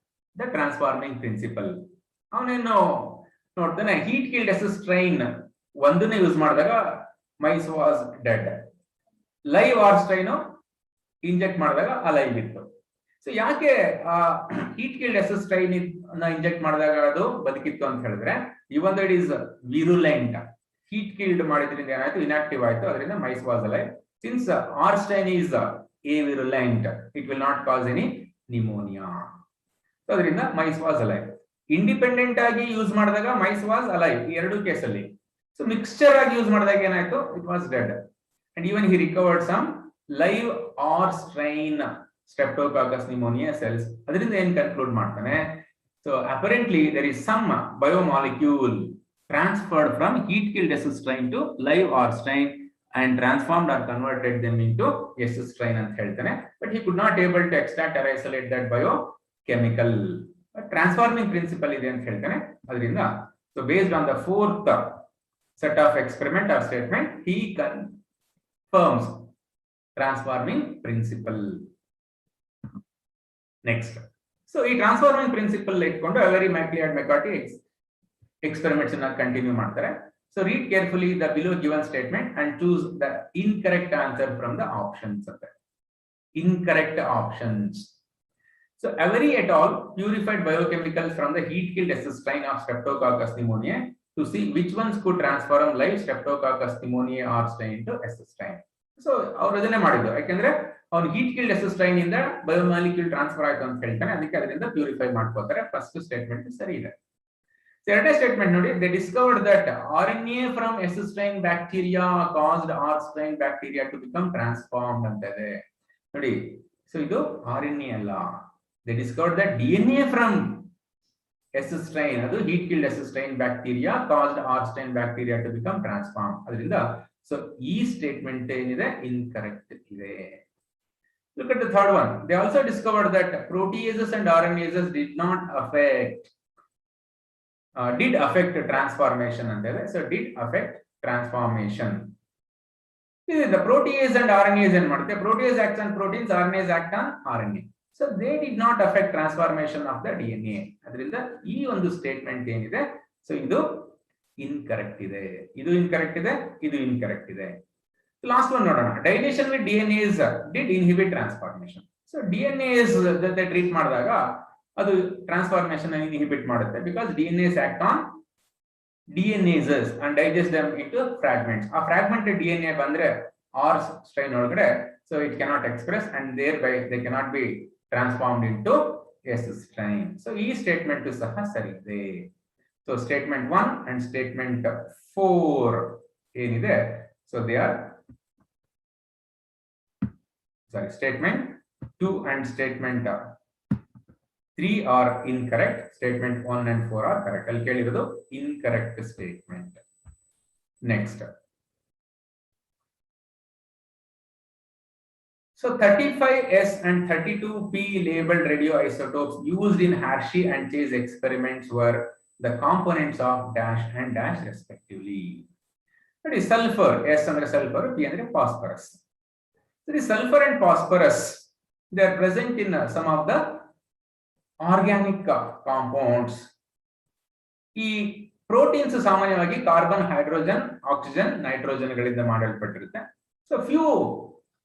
the transforming principle. ಅವನೇನು ನೋಡ್ತಾನೆ, ಹೀಟ್ ಕಿಲ್ಡ್ ಎಸೋಸ್ಟ್ರೈನ್ ಒಂದನ್ನೇ ಯೂಸ್ ಮಾಡಿದಾಗ mice was dead. Live R strain inject ಮಾಡಿದಾಗ alive ಇತ್ತು. So ಯಾಕೆ heat killed S strain inject ಮಾಡಿದಾಗ ಅದು ಬದುಕಿತ್ತು ಅಂತ ಹೇಳಿದ್ರೆ, even that is virulent, heat killed ಮಾಡಿದ್ರಿಂದ ಏನಾಯ್ತು, ಇನ್ಆಕ್ಟಿವ್ ಆಯ್ತು, ಅದರಿಂದ mice was alive. Since R strain is avirulent, it will not cause any pneumonia. So ಅದರಿಂದ ಮೈಸ್ ವಾಸ್ ಅಲೈವ್. ಇಂಡಿಪೆಂಡೆಂಟ್ ಆಗಿ ಯೂಸ್ ಮಾಡಿದಾಗ ಮೈಸ್ ವಾಸ್ ಅಲೈವ್ ಈ ಎರಡು ಕೇಸಲ್ಲಿ. ಸೊ ಮಿಕ್ಸ್ಚರ್ ಆಗಿ ಯೂಸ್ ಮಾಡಿದಾಗ ಏನಾಯ್ತು, it was dead. And even he recovered some live R strain Streptococcus pneumoniae cells. ಅದರಿಂದ ಏನ್ ಕನ್ಕ್ಲೂಡ್ ಮಾಡ್ತಾನೆ, so apparently there is some biomolecule transferred from heat killed S-strain to live R strain and transformed or converted them into S-strain ಅಂತ ಹೇಳ್ತಾನೆ. But he could not able to extract or isolate that biochemical transforming principle ಇದೆ ಅಂತ ಹೇಳ್ತಾನೆ. ಅದರಿಂದ so based on the fourth set of experiment or statement, he confirms transforming principle. Next, so ಈ transforming principle ಇಟ್ಕೊಂಡು Avery MacLeod McCarty experiments ಅನ್ನ continue ಮಾಡ್ತಾರೆ. So read carefully the below given statement and choose the incorrect answer from the options ಅಂತ. Incorrect options. So Avery et al purified biochemicals from the heat killed S-strain of Streptococcus pneumoniae to see which ones could transform live Streptococcus pneumoniae R strain into S-strain. So ಅವ್ರು ಅದನ್ನೇ ಮಾಡಿದ್ರು, ಯಾಕೆಂದ್ರೆ ಅವ್ರು heat killed ಎಸೋಸ್ಟ್ರೈನ್ ಇಂದ biomolecule transfer ಆಯ್ತು ಅಂತ ಹೇಳ್ತಾನೆ, ಅದಕ್ಕೆ ಅದರಿಂದ ಪ್ಯೂರಿಫೈ ಮಾಡ್ಕೋತಾರೆ. ಫಸ್ಟ್ ಸ್ಟೇಟ್ಮೆಂಟ್ ಸರಿ ಇದೆ. ಎರಡನೇ ಸ್ಟೇಟ್ಮೆಂಟ್ ನೋಡಿ, they discovered that RNA from S strain bacteria caused R strain bacteria to become transformed ಅಂತ ಇದೆ ನೋಡಿ. ಸೊ ಇದು RNA ಅಲ್ಲ, they discovered that DNA from S strain, ಅದು heat killed S strain bacteria caused R strain bacteria to become transform. ಅದರಿಂದ so ಈ statement ಏನಿದೆ incorrect ಇದೆ. Look at the third one. They also discovered that proteases and RNases did affect transformation and so did affect transformation. The protease and RNase and protease acts on proteins, RNase act on RNA. So they did not affect transformation of the DNA. ಅದರಿಂದ ಈ ಒಂದು statement ಏನಿದೆ, so ಇದು incorrect ಇದೆ, ಇದು incorrect ಇದೆ, ಇದು incorrect ಇದೆ. ಲಾಸ್ಟ್ ಒನ್ ನೋಡೋಣ. Dilation with DNase did inhibit transformation. So DNase ಜೊತೆ ಟ್ರೀಟ್ ಮಾಡಿದಾಗ ಅದು ಟ್ರಾನ್ಸ್ಫಾರ್ಮೇಶನ್ ಇನ್ಹಿಬಿಟ್ ಮಾಡುತ್ತೆ, because DNase act on DNAs and digest them into fragments. ಆ ಫ್ರಾಗ್ಮೆಂಟೆಡ್ ಡಿಎನ್ಎ ಬಂದ್ರೆ ಆರ್ ಸ್ಟ್ರೈನ್ ಒಳಗಡೆ, so it cannot express and thereby they cannot be transformed into S strain. So ಈ statement ಸಹ ಸರಿ ಇದೆ. So statement 1 and statement 4 ಏನಿದೆ, so they R statement 2 and statement 3 are incorrect. Statement 1 and 4 are correct. I'll tell you the incorrect statement. Next, So 35S and 32P labeled radioisotopes used in Hershey and Chase experiments were the components of dash and dash respectively. That is sulfur, S under sulfur, P under phosphorus. So the sulfur and phosphorus, they are present in some of the organic compounds. ಈ proteins ಸಾಮಾನ್ಯವಾಗಿ carbon, hydrogen, oxygen, nitrogen ಗಳಿಂದ ಮಾಡಲ್ಪಟ್ಟಿರುತ್ತೆ. So few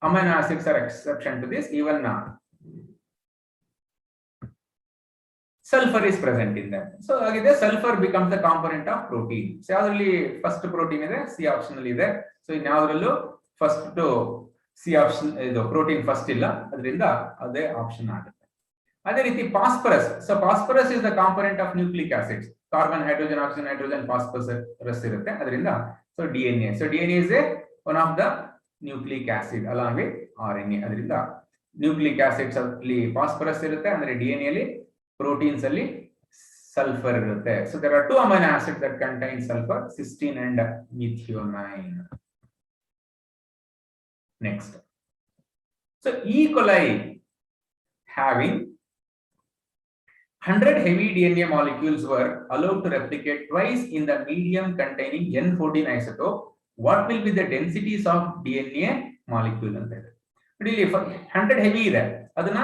amino acids are exception to this. Even sulfur is present in them. So again, sulfur becomes the component of protein. So adರಲ್ಲಿ first protein ಇದೆ, C optional ಇದೆ. So in ಯಾವ್ದ್ರಲ್ಲೂ first to C option ಇದು protein first ಇಲ್ಲ, ಅದರಿಂದ ಅದೇ option ಆಗುತ್ತೆ. ಅದೇ ರೀತಿ phosphorus. So phosphorus is the component of nucleic acids. Carbon, hydrogen, oxygen, nitrogen, phosphorus ಇರುತ್ತೆ. ಅದರಿಂದ so DNA. So DNA is one of the nucleic acid along with RNA. ಅದರಿಂದ ನ್ಯೂಕ್ಲಿಕ್ ಆಸಿಡ್ಸ್ ಅಲ್ಲಿ ಫಾಸ್ಫರಸ್ ಇರುತ್ತೆ, ಅಂದ್ರೆ DNA ಅಲ್ಲಿ, proteins ಅಲ್ಲಿ sulphur ಇರುತ್ತೆ. So there are 2 amino acids that contain sulfur, cysteine and methionine. Next, so E. coli having 100 heavy DNA molecules were allowed to replicate twice in the medium containing N14 isotope. What will be the densities of DNA molecule ಅಂತ ಇದೆ. ಇಲ್ಲಿ 100 heavy ಇದೆ, ಅದನ್ನ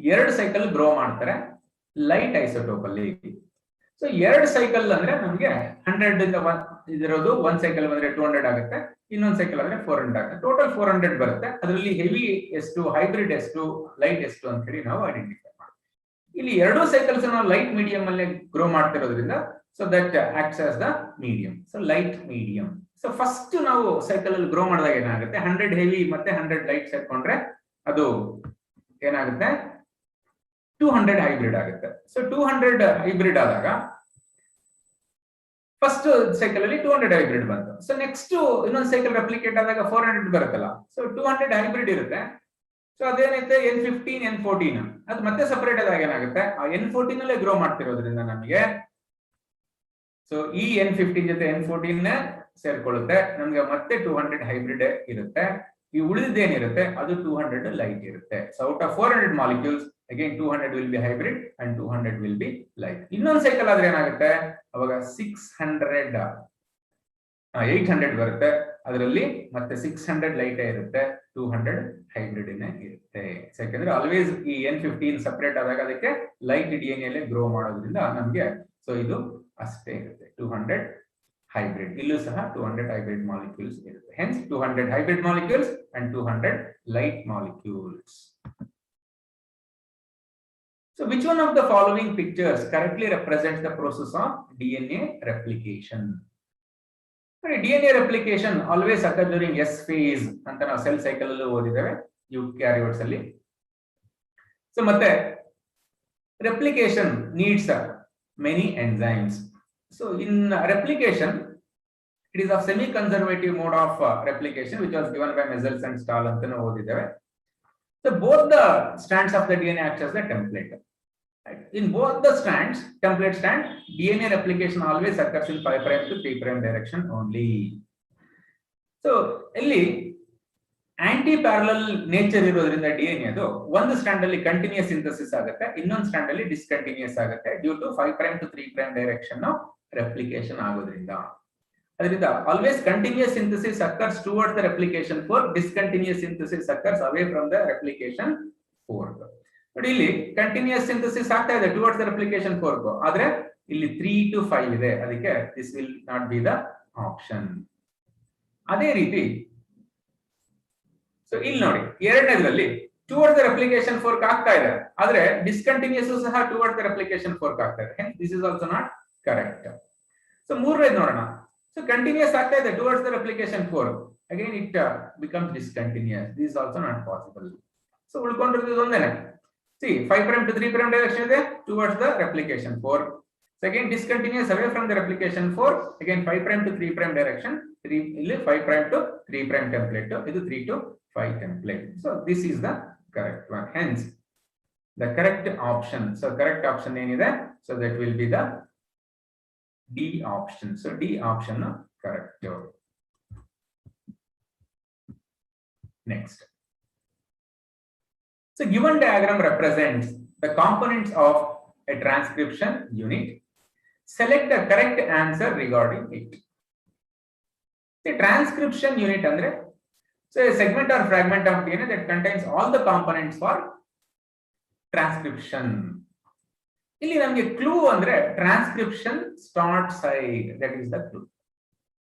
2 cycle grow ಮಾಡ್ತಾರೆ light isotope ಅಲ್ಲಿ. So 2 cycle ಅಂದ್ರೆ ನಮಗೆ 100 ಇಂದ ಇದಿರೋದು 1 ಸೈಕಲ್ ಬಂದ್ರೆ 200 ಆಗುತ್ತೆ, ಇನ್ನೊಂದು ಸೈಕಲ್ ಅಂದ್ರೆ 400 ಆಗುತ್ತೆ. ಟೋಟಲ್ 400 ಬರುತ್ತೆ. ಅದರಲ್ಲಿ ಹೆವಿ ಎಷ್ಟು, ಹೈಬ್ರಿಡ್ ಎಷ್ಟು, ಲೈಟ್ ಎಷ್ಟು ಅಂತ ಹೇಳಿ ನಾವು ಐಡೆಂಟಿಫೈ ಮಾಡ್ತೀವಿ. ಇಲ್ಲಿ 2 ಸೈಕಲ್ಸ್ ನಾವು ಲೈಟ್ ಮೀಡಿಯಂ ಅಲ್ಲಿ ಗ್ರೋ ಮಾಡ್ತಿರೋದ್ರಿಂದ so that acts as the medium. So light medium. So first ನಾವು ಸೈಕಲ್ ಅಲ್ಲಿ ಗ್ರೋ ಮಾಡಿದಾಗ ಏನಾಗುತ್ತೆ, 100 ಹೆವಿ ಮತ್ತೆ 100 ಲೈಟ್ ಸೇರ್ಕೊಂಡ್ರೆ ಅದು ಏನಾಗುತ್ತೆ, 200 ಹೈಬ್ರಿಡ್ ಆಗುತ್ತೆ. ಸೊ 200 ಹೈಬ್ರಿಡ್ ಆದಾಗ ಫಸ್ಟ್ ಸೈಕಲ್ ಅಲ್ಲಿ 200 ಹೈಬ್ರಿಡ್ ಬಂತು. ಸೊ ನೆಕ್ಸ್ಟ್ ಇನ್ನೊಂದು ಸೈಕಲ್ ರೆಪ್ಲಿಕೇಟ್ ಆದಾಗ 400 ಬರುತ್ತಲ್ಲ. ಸೊ 200 ಹೈಬ್ರಿಡ್ ಇರುತ್ತೆ. ಸೊ ಅದೇನೈತೆ N15, N14 ಅದು ಮತ್ತೆ ಸಪರೇಟ್ ಆದಾಗ ಏನಾಗುತ್ತೆ, ಆ N14 ಅಲ್ಲೇ ಗ್ರೋ ಮಾಡ್ತಿರೋದ್ರಿಂದ ನಮಗೆ ಸೊ ಈ N15 ಜೊತೆ N14 ಸೇರ್ಕೊಳ್ಳುತ್ತೆ, ನಮ್ಗೆ ಮತ್ತೆ 200 ಹೈಬ್ರಿಡ್ ಇರುತ್ತೆ. ಈ ಉಳಿದೇನಿರುತ್ತೆ ಅದು 200 ಲೈಟ್ ಇರುತ್ತೆ. So out of 400 molecules again 200 will be hybrid and 200 will be light. ಇನ್ನೊಂದು ಸೈಕಲ್ ಆದ್ರೆ ಏನಾಗುತ್ತೆ, ಅವಾಗ 800 ಬರುತ್ತೆ, ಅದರಲ್ಲಿ ಮತ್ತೆ 600 ಲೈಟ್ ಇರುತ್ತೆ, 200 ಹೈಬ್ರಿಡ್ ಇರುತ್ತೆ. ಯಾಕಂದ್ರೆ ಆಲ್ವೇಸ್ ಈ N15 ಸಪರೇಟ್ ಆದಾಗ ಅದಕ್ಕೆ ಲೈಟ್ DNA ಅಲ್ಲೇ ಗ್ರೋ ಮಾಡೋದ್ರಿಂದ ನಮ್ಗೆ ಸೊ ಇದು ಅಷ್ಟೇ ಇರುತ್ತೆ, 200 hybrid. ಇಲ್ಲೂ ಸಹ 200 hybrid molecules ಇರುತ್ತೆ. Hence 200 hybrid molecules and 200 light molecules. So which one of the following pictures correctly represents the process of DNA replication? DNA replication always occurs during S phase ಅಂತ ನಾವು cell cycle ಅಲ್ಲಿ ಓದಿದ್ದೇವೆ ಯುಕ್ಯಾರಿಯೋಟ್ಸ್ ಅಲ್ಲಿ. So ಮತ್ತೆ replication needs many enzymes. So in replication, it is a semi-conservative mode of replication which was given by Messels and Stahl ಅಂತ ನಾವು ಓದಿದ್ದೇವೆ. So both the strands of the DNA act as the template. Right? In both the strands, template strand, DNA replication always occurs in 5' to 3' direction only. So ಇಲ್ಲಿ aunty-parallel nature ಇರೋದ್ರಿಂದ DNA ಅದು ಒಂದು strand ಅಲ್ಲಿ continuous synthesis ಆಗುತ್ತೆ, ಇನ್ನೊಂದು strand ಅಲ್ಲಿ discontinuous ಆಗುತ್ತೆ due to 5' to 3' direction replication ಆಗೋದ್ರಿಂದ. ಅದರಿಂದ always continuous synthesis occurs towards the replication fork, discontinuous synthesis occurs away from the replication fork. ನೋಡಿ ಇಲ್ಲಿ ಕಂಟಿನ್ಯೂಸ್ ಸಿಂಥಸಿಸ್ ಆಗ್ತಾ ಇದೆ ಟುವರ್ಡ್ಸ್ ದ ರೆಪ್ಲಿಕೇಶನ್ ಫೋರ್ಕ್, ಆದ್ರೆ ಇಲ್ಲಿ 3 to 5 ಇದೆ, ಅದಕ್ಕೆ this will not be the option. ಅದೇ ರೀತಿ ಸೊ ಇಲ್ಲಿ ನೋಡಿ ಎರಡನೇದ್ರಲ್ಲಿ ಟುವರ್ಡ್ಸ್ ದ ರೆಪ್ಲಿಕೇಶನ್ ಫೋರ್ಕ್ ಆಗ್ತಾ ಇದೆ, ಆದ್ರೆ ಡಿಸ್ಕಂಟಿನ್ಯೂಸ್ ಸಹ ಟುವರ್ಡ್ಸ್ ದ ರೆಪ್ಲಿಕೇಶನ್ ಫೋರ್ಕ್ ಆಗ್ತಾ ಇದೆ. Hence this is also not correct. So ಮೂರನೇದು ನೋಡೋಣ. ಸೊ ಕಂಟಿನ್ಯೂಸ್ ಆಗ್ತಾ ಇದೆ towards the replication fork, again it becomes discontinuous. This is also not possible. So ಉಳ್ಕೊಂಡಿರೋದು ಒಂದೇನೆ. ಸಿ 5' to 3' ಡೈರೆಕ್ಷನ್ ಇದೆ towards the replication fork. Again discontinuous away from the replication fork, again 5' to 3' direction, 3 ಇಲ್ಲಿ 5' to 3' template, ಇದು 3 to 5 template. So this is the correct one. Hence the correct option. So correct option ಏನಿದೆ, so that will be the D option. So D option correct. Next, So given diagram represents the components of a transcription unit. Select the correct answer regarding it. The transcription unit andre, so a segment or fragment of DNA that contains all the components for transcription. ಇಲ್ಲಿ ನಮಗೆ clue ಅಂದ್ರೆ transcription start site, that is the clue.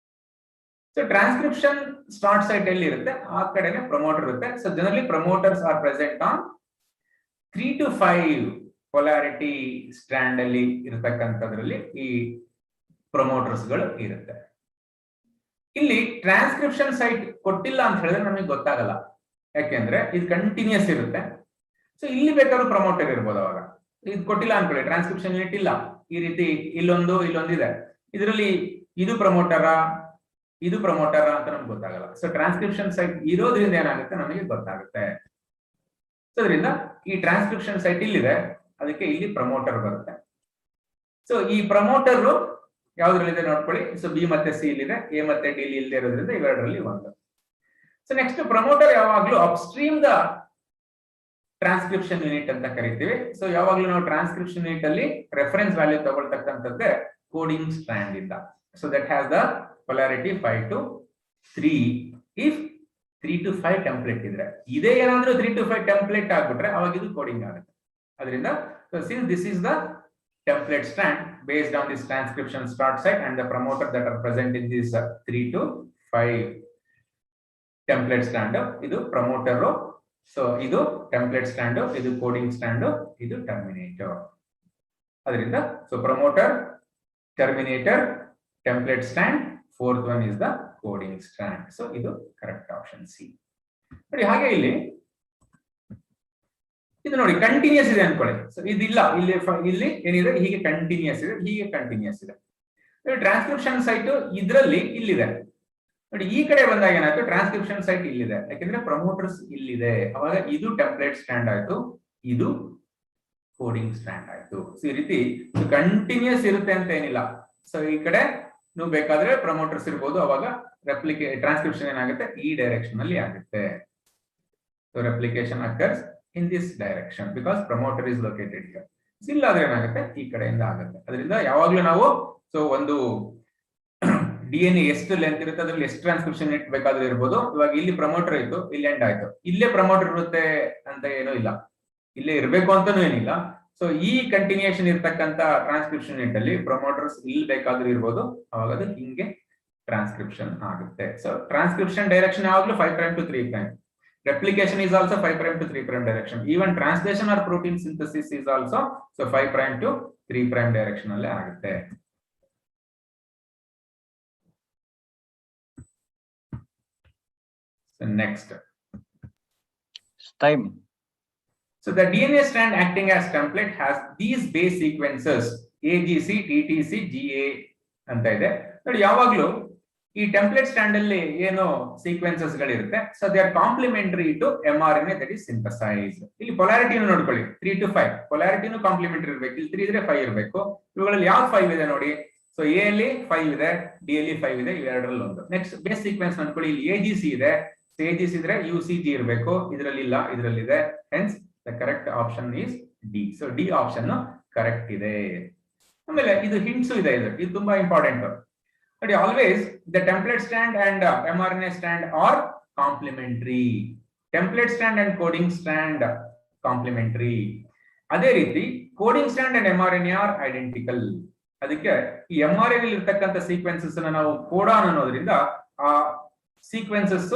So transcription start site ಎಲ್ಲಿ ಇರುತ್ತೆ ಆ ಕಡೆನೆ promoter ಇರುತ್ತೆ. So generally promoters are present on 3 to 5 polarity strand ಅಲ್ಲಿ ಇರತಕ್ಕಂಥದ್ರಲ್ಲಿ ಈ ಪ್ರಮೋಟರ್ಸ್ ಗಳು ಇರುತ್ತೆ. ಇಲ್ಲಿ ಟ್ರಾನ್ಸ್ಕ್ರಿಪ್ಷನ್ ಸೈಟ್ ಕೊಟ್ಟಿಲ್ಲ ಅಂತ ಹೇಳಿದ್ರೆ ನಮಗೆ ಗೊತ್ತಾಗಲ್ಲ, ಯಾಕೆಂದ್ರೆ ಇದು ಕಂಟಿನ್ಯೂಸ್ ಇರುತ್ತೆ. ಸೊ ಇಲ್ಲಿ ಬೇಕಾದ್ರೂ ಪ್ರಮೋಟರ್ ಇರ್ಬೋದು. ಅವಾಗ ಇದು ಕೊಟ್ಟಿಲ್ಲ ಅನ್ಕೊಳ್ಳಿ, ಟ್ರಾನ್ಸ್ಕ್ರಿಪ್ಷನ್ ಯೂನಿಟ್ ಇಲ್ಲ, ಈ ರೀತಿ ಇಲ್ಲೊಂದಿದೆ, ಇದರಲ್ಲಿ ಇದು ಪ್ರಮೋಟರಾ ಅಂತ ನಮ್ಗೆ ಗೊತ್ತಾಗಲ್ಲ. ಸೊ ಟ್ರಾನ್ಸ್ಕ್ರಿಪ್ಷನ್ ಸೈಟ್ ಇರೋದ್ರಿಂದ ಏನಾಗುತ್ತೆ ನಮಗೆ ಗೊತ್ತಾಗುತ್ತೆ. ಸೊ ಅದರಿಂದ ಈ ಟ್ರಾನ್ಸ್ಕ್ರಿಪ್ಷನ್ ಸೈಟ್ ಇಲ್ಲಿದೆ, ಅದಕ್ಕೆ ಇಲ್ಲಿ ಪ್ರಮೋಟರ್ ಬರುತ್ತೆ. ಸೊ ಈ ಪ್ರಮೋಟರ್ ಯಾವ್ದ್ರಲ್ಲಿದೆ ನೋಡ್ಕೊಳ್ಳಿ. ಸೊ ಬಿ ಮತ್ತೆ ಸಿ ಇಲ್ಲಿದೆ, ಎ ಮತ್ತೆ ಡಿ ಇಲ್ಲದೆ ಇರೋದ್ರಿಂದ ಇವೆರಡರಲ್ಲಿ ಒಂದು. ಸೊ ನೆಕ್ಸ್ಟ್ ಪ್ರಮೋಟರ್ ಯಾವಾಗ್ಲೂ ಅಪ್ಸ್ಟ್ರೀಮ್ ದ ಟ್ರಾನ್ಸ್ಕ್ರಿಪ್ಷನ್ ಯೂನಿಟ್ ಅಂತ ಕರಿತೀವಿ. ಸೊ ಯಾವಾಗ್ಲೂ ನಾವು ಟ್ರಾನ್ಸ್ಕ್ರಿಪ್ಷನ್ ಯೂನಿಟ್ ಅಲ್ಲಿ ರೆಫರೆನ್ಸ್ ವ್ಯಾಲ್ಯೂ ತಗೊಳ್ತಕ್ಕಂಥದ್ದೇ ಕೋಡಿಂಗ್ ಸ್ಟ್ರಾಂಡ್ ಇಂದ. So that has the polarity 5 to 3. if 3 to 5 template ಇದ್ರೆ, ಇದೇ ಏನಾದ್ರೂ 3 to 5 ಟೆಂಪ್ಲೇಟ್ ಆಗ್ಬಿಟ್ರೆ ಅವಾಗ ಇದು ಕೋಡಿಂಗ್ ಆಗುತ್ತೆ. ಅದರಿಂದ since this is the template strand based on this transcription start site and the promoter that are present in this 3 to 5 template strand, ಇದು promoter. So ಇದು ಟೆಂಪ್ಲೇಟ್ ಸ್ಟ್ಯಾಂಡ್, ಇದು ಕೋಡಿಂಗ್ ಸ್ಟ್ಯಾಂಡ್, ಇದು Terminator. ಅದರಿಂದ so promoter, Terminator, template stand, fourth one is the coding strand. So ಇದು correct option C. ನೋಡಿ ಹಾಗೆ ಇಲ್ಲಿ ಇದು ನೋಡಿ ಕಂಟಿನ್ಯೂಸ್ ಇದೆ ಅನ್ಕೊಳ್ಳಿ. ಸೊ ಇದಿಲ್ಲ, ಇಲ್ಲಿ ಏನಿದೆ ಹೀಗೆ ಕಂಟಿನ್ಯೂಸ್ ಇದೆ. ಟ್ರಾನ್ಸ್ಕ್ರಿಪ್ಷನ್ ಸೈಟ್ ಇದ್ರಲ್ಲಿ ಇಲ್ಲಿದೆ ನೋಡಿ. ಈ ಕಡೆ ಬಂದಾಗ ಏನಾಯ್ತು, ಟ್ರಾನ್ಸ್ಕ್ರಿಪ್ಷನ್ ಸೈಟ್ ಇಲ್ಲಿದೆ, ಯಾಕಂದ್ರೆ ಪ್ರಮೋಟರ್ಸ್ ಇಲ್ಲಿದೆ. ಅವಾಗ ಇದು ಟೆಂಪ್ಲೇಟ್ ಸ್ಟ್ಯಾಂಡ್ ಆಯ್ತು, ಇದು ಕೋಡಿಂಗ್ ಸ್ಟ್ಯಾಂಡ್ ಆಯ್ತು. ಸೊ ಈ ರೀತಿ ಕಂಟಿನ್ಯೂಸ್ ಇರುತ್ತೆ ಅಂತ ಏನಿಲ್ಲ. ಸೊ ಈ ಕಡೆ ನೀವು ಬೇಕಾದ್ರೆ ಪ್ರಮೋಟರ್ಸ್ ಇರ್ಬೋದು, ಅವಾಗ ಟ್ರಾನ್ಸ್ಕ್ರಿಪ್ಷನ್ ಏನಾಗುತ್ತೆ ಈ ಡೈರೆಕ್ಷನ್ ಅಲ್ಲಿ ಆಗುತ್ತೆ. So replication occurs in this direction because promoter is located here. ಇಲ್ಲ ಆದ್ರೆ ಏನಾಗುತ್ತೆ ಈ ಕಡೆಯಿಂದ ಆಗುತ್ತೆ. ಅದರಿಂದ ಯಾವಾಗ್ಲೂ ನಾವು ಸೊ ಒಂದು DNA ಎಷ್ಟು ಲೆಂತ್ ಇರುತ್ತೆ ಅದ್ರಲ್ಲಿ ಎಷ್ಟು ಟ್ರಾನ್ಸ್ಕ್ರಿಪ್ಷನ್ ಯೂನಿಟ್ ಬೇಕಾದ್ರೂ ಇರ್ಬೋದು. ಇವಾಗ ಇಲ್ಲಿ ಪ್ರಮೋಟರ್ ಇತ್ತು, ಇಲ್ಲಿ ಎಂಡ್ ಆಯ್ತು, ಇಲ್ಲೇ ಪ್ರಮೋಟರ್ ಇರುತ್ತೆ ಅಂತ ಏನೂ ಇಲ್ಲ, ಇಲ್ಲೇ ಇರ್ಬೇಕು ಅಂತಾನೂ ಏನಿಲ್ಲ. ಸೊ ಈ ಕಂಟಿನ್ಯೂಷನ್ ಇರ್ತಕ್ಕಂತ ಟ್ರಾನ್ಸ್ಕ್ರಿಪ್ಷನ್ ಯೂನಿಟ್ ಅಲ್ಲಿ ಪ್ರಮೋಟರ್ಸ್ ಇಲ್ಲಿ ಬೇಕಾದ್ರೂ ಇರ್ಬೋದು, ಅವಾಗ ಅದು ಹಿಂಗೆ ಟ್ರಾನ್ಸ್ಕ್ರಿಪ್ಷನ್ ಆಗುತ್ತೆ. ಸೊ ಟ್ರಾನ್ಸ್ಕ್ರಿಪ್ಷನ್ ಡೈರೆಕ್ಷನ್ ಯಾವಾಗಲೂ 5' to 3'. Replication is also 5' to 3' direction. Even translation or protein synthesis is also so 5' to 3' direction ಅಲ್ಲೇ ಆಗುತ್ತೆ. So next time. So the DNA strand acting as template has these base sequences AGC, TTC, GA ಅಂತ ಇದೆ ನೋಡಿ. ಯಾವಾಗ್ಲೂ ಈ template stand ಅಲ್ಲಿ ಏನು sequences ಗಳಿರುತ್ತೆ, so they are complementary to mRNA that is synthesise. ಇಲ್ಲಿ ಪೊಲಾರಿಟಿನ ನೋಡ್ಕೊಳ್ಳಿ, 3 to 5 ಪೊಲಾರಿಟಿನೂ ಕಾಂಪ್ಲಿಮೆಂಟರಿ ಇರಬೇಕು. ಇಲ್ಲಿ 3 ಇದ್ರೆ 5 ಇರಬೇಕು. ಇವುಗಳಲ್ಲಿ ಯಾವ 5 ಇದೆ ನೋಡಿ. ಸೊ ಎ ಅಲ್ಲಿ 5 ಇದೆ, ಡಿ ಅಲ್ಲಿ 5 ಇದೆ, ಇವೆರಡರಲ್ಲಿ ಒಂದು. ನೆಕ್ಸ್ಟ್ ಬೇಸ್ ಸೀಕ್ವೆನ್ಸ್ ನೋಡ್ಕೊಳ್ಳಿ, ಇಲ್ಲಿ AGC ಇದೆ, AGC ಇದ್ರೆ UCG ಇರಬೇಕು, ಇದರಲ್ಲಿ ಇಲ್ಲ, ಇದರಲ್ಲಿ ಇದೆ. Hence the correct option is D. So D option correct ಇದೆ. ಆಮೇಲೆ ಇದು ಹಿಂಟ್ಸು ಇದೆ, ಇದು ತುಂಬಾ ಇಂಪಾರ್ಟೆಂಟ್ ನೋಡಿ. Always the template strand and mRNA strand are complementary. Template strand and coding strand complementary. ಅದೇ ರೀತಿ coding strand and mRNA are identical. ಅದಕ್ಕೆ ಈ mRNA ಇರ್ತಕ್ಕಂಥ ಸೀಕ್ವೆನ್ಸಸ್ ನಾವು ಕೋಡಾನ್ ಅನ್ನೋದ್ರಿಂದ ಆ ಸೀಕ್ವೆನ್ಸಸ್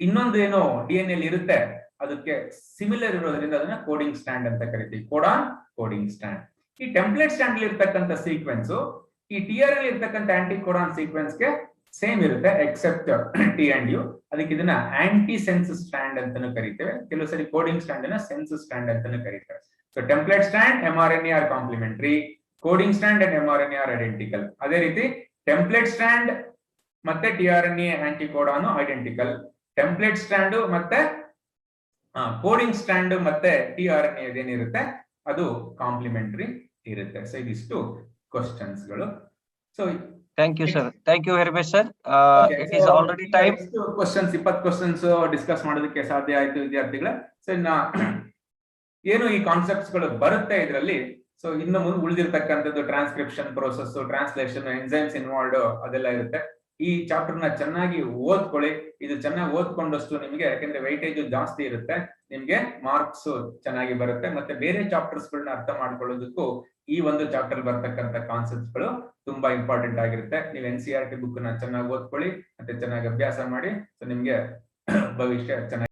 ಇನ್ನೊಂದು ಏನೋ DNA ಅಲ್ಲಿ ಇರುತ್ತೆ ಅದಕ್ಕೆ ಸಿಮಿಲರ್ ಇರೋದ್ರಿಂದ ಅದನ್ನ ಕೋಡಿಂಗ್ ಸ್ಟ್ಯಾಂಡ್ ಅಂತ ಕರಿತೀವಿ. Codon, coding stand. ಈ ಟೆಂಪ್ಲೇಟ್ ಸ್ಟ್ಯಾಂಡ್ ಅಲ್ಲಿ ಇರ್ತಕ್ಕಂಥ ಸೀಕ್ವೆನ್ಸ್ ಈ TRL ಇರ್ತಕ್ಕಂಥ ಆಂಟಿ ಕೋಡಾನ್ ಸೀಕ್ವೆನ್ಸ್ ಗೆ ಸೇಮ್ ಇರುತ್ತೆ ಎಕ್ಸೆಪ್ಟ್ T and U. ಅದಕ್ಕೆ ಇದನ್ನ ಆಂಟಿ ಸೆನ್ಸ್ ಸ್ಟ್ಯಾಂಡ್ ಅಂತಾನು ಕರಿತೇವೆ. ಕೆಲವು ಸರಿ ಕೋಡಿಂಗ್ ಸ್ಟ್ಯಾಂಡ್ ಅನ್ನ ಸೆನ್ಸ್ ಸ್ಟ್ಯಾಂಡ್ ಅಂತಾನು ಕರೀತಾರೆ. So template strand mRNA are complementary, coding strand and mRNA are identical. ಅದೇ ರೀತಿ ಟೆಂಪ್ಲೇಟ್ ಸ್ಟ್ಯಾಂಡ್ ಮತ್ತೆ tRNA anti codon identical. Template strand ಮತ್ತೆ ಕೋಡಿಂಗ್ ಸ್ಟ್ಯಾಂಡ್ ಮತ್ತೆ tRNA ಏನಿರುತ್ತೆ ಅದು ಕಾಂಪ್ಲಿಮೆಂಟರಿ ಇರುತ್ತೆ. ಸೊ ಇದಿಷ್ಟು ಕ್ವಶನ್ಸ್ ಗಳು. So Thank you, sir. Thank you very much, sir. It is already time. Questions 20 questions discuss ಮಾಡೋದಕ್ಕೆ ಸಾಧ್ಯ ಆಯ್ತು ವಿದ್ಯಾರ್ಥಿಗಳ. ಸೊ ಇನ್ನ ಏನು ಈ ಕಾನ್ಸೆಪ್ಟ್ಸ್ ಗಳು ಬರುತ್ತೆ ಇದರಲ್ಲಿ. ಸೊ ಇನ್ನು ಮುಂದೆ ಉಳಿದಿರ್ತಕ್ಕಂಥದ್ದು transcription process, translation, enzymes involved ಅದೆಲ್ಲ ಇರುತ್ತೆ. ಈ ಚಾಪ್ಟರ್ ನ ಚೆನ್ನಾಗಿ ಓದ್ಕೊಳ್ಳಿ. ಇದು ಚೆನ್ನಾಗಿ ಓದ್ಕೊಂಡಷ್ಟು ನಿಮ್ಗೆ, ಯಾಕಂದ್ರೆ ವೈಟೇಜ್ ಜಾಸ್ತಿ ಇರುತ್ತೆ, ನಿಮ್ಗೆ ಮಾರ್ಕ್ಸ್ ಚೆನ್ನಾಗಿ ಬರುತ್ತೆ. ಮತ್ತೆ ಬೇರೆ ಚಾಪ್ಟರ್ಸ್ ಗಳನ್ನ ಅರ್ಥ ಮಾಡ್ಕೊಳ್ಳೋದಕ್ಕೂ ಈ ಒಂದು ಚಾಪ್ಟರ್ ಬರ್ತಕ್ಕಂಥ ಕಾನ್ಸೆಪ್ಟ್ಸ್ ಗಳು ತುಂಬಾ ಇಂಪಾರ್ಟೆಂಟ್ ಆಗಿರುತ್ತೆ. ನೀವು NCERT ಬುಕ್ ನ ಚೆನ್ನಾಗಿ ಓದ್ಕೊಳ್ಳಿ, ಮತ್ತೆ ಚೆನ್ನಾಗಿ ಅಭ್ಯಾಸ ಮಾಡಿ. ಸೊ ನಿಮ್ಗೆ ಭವಿಷ್ಯ ಚೆನ್ನಾಗಿ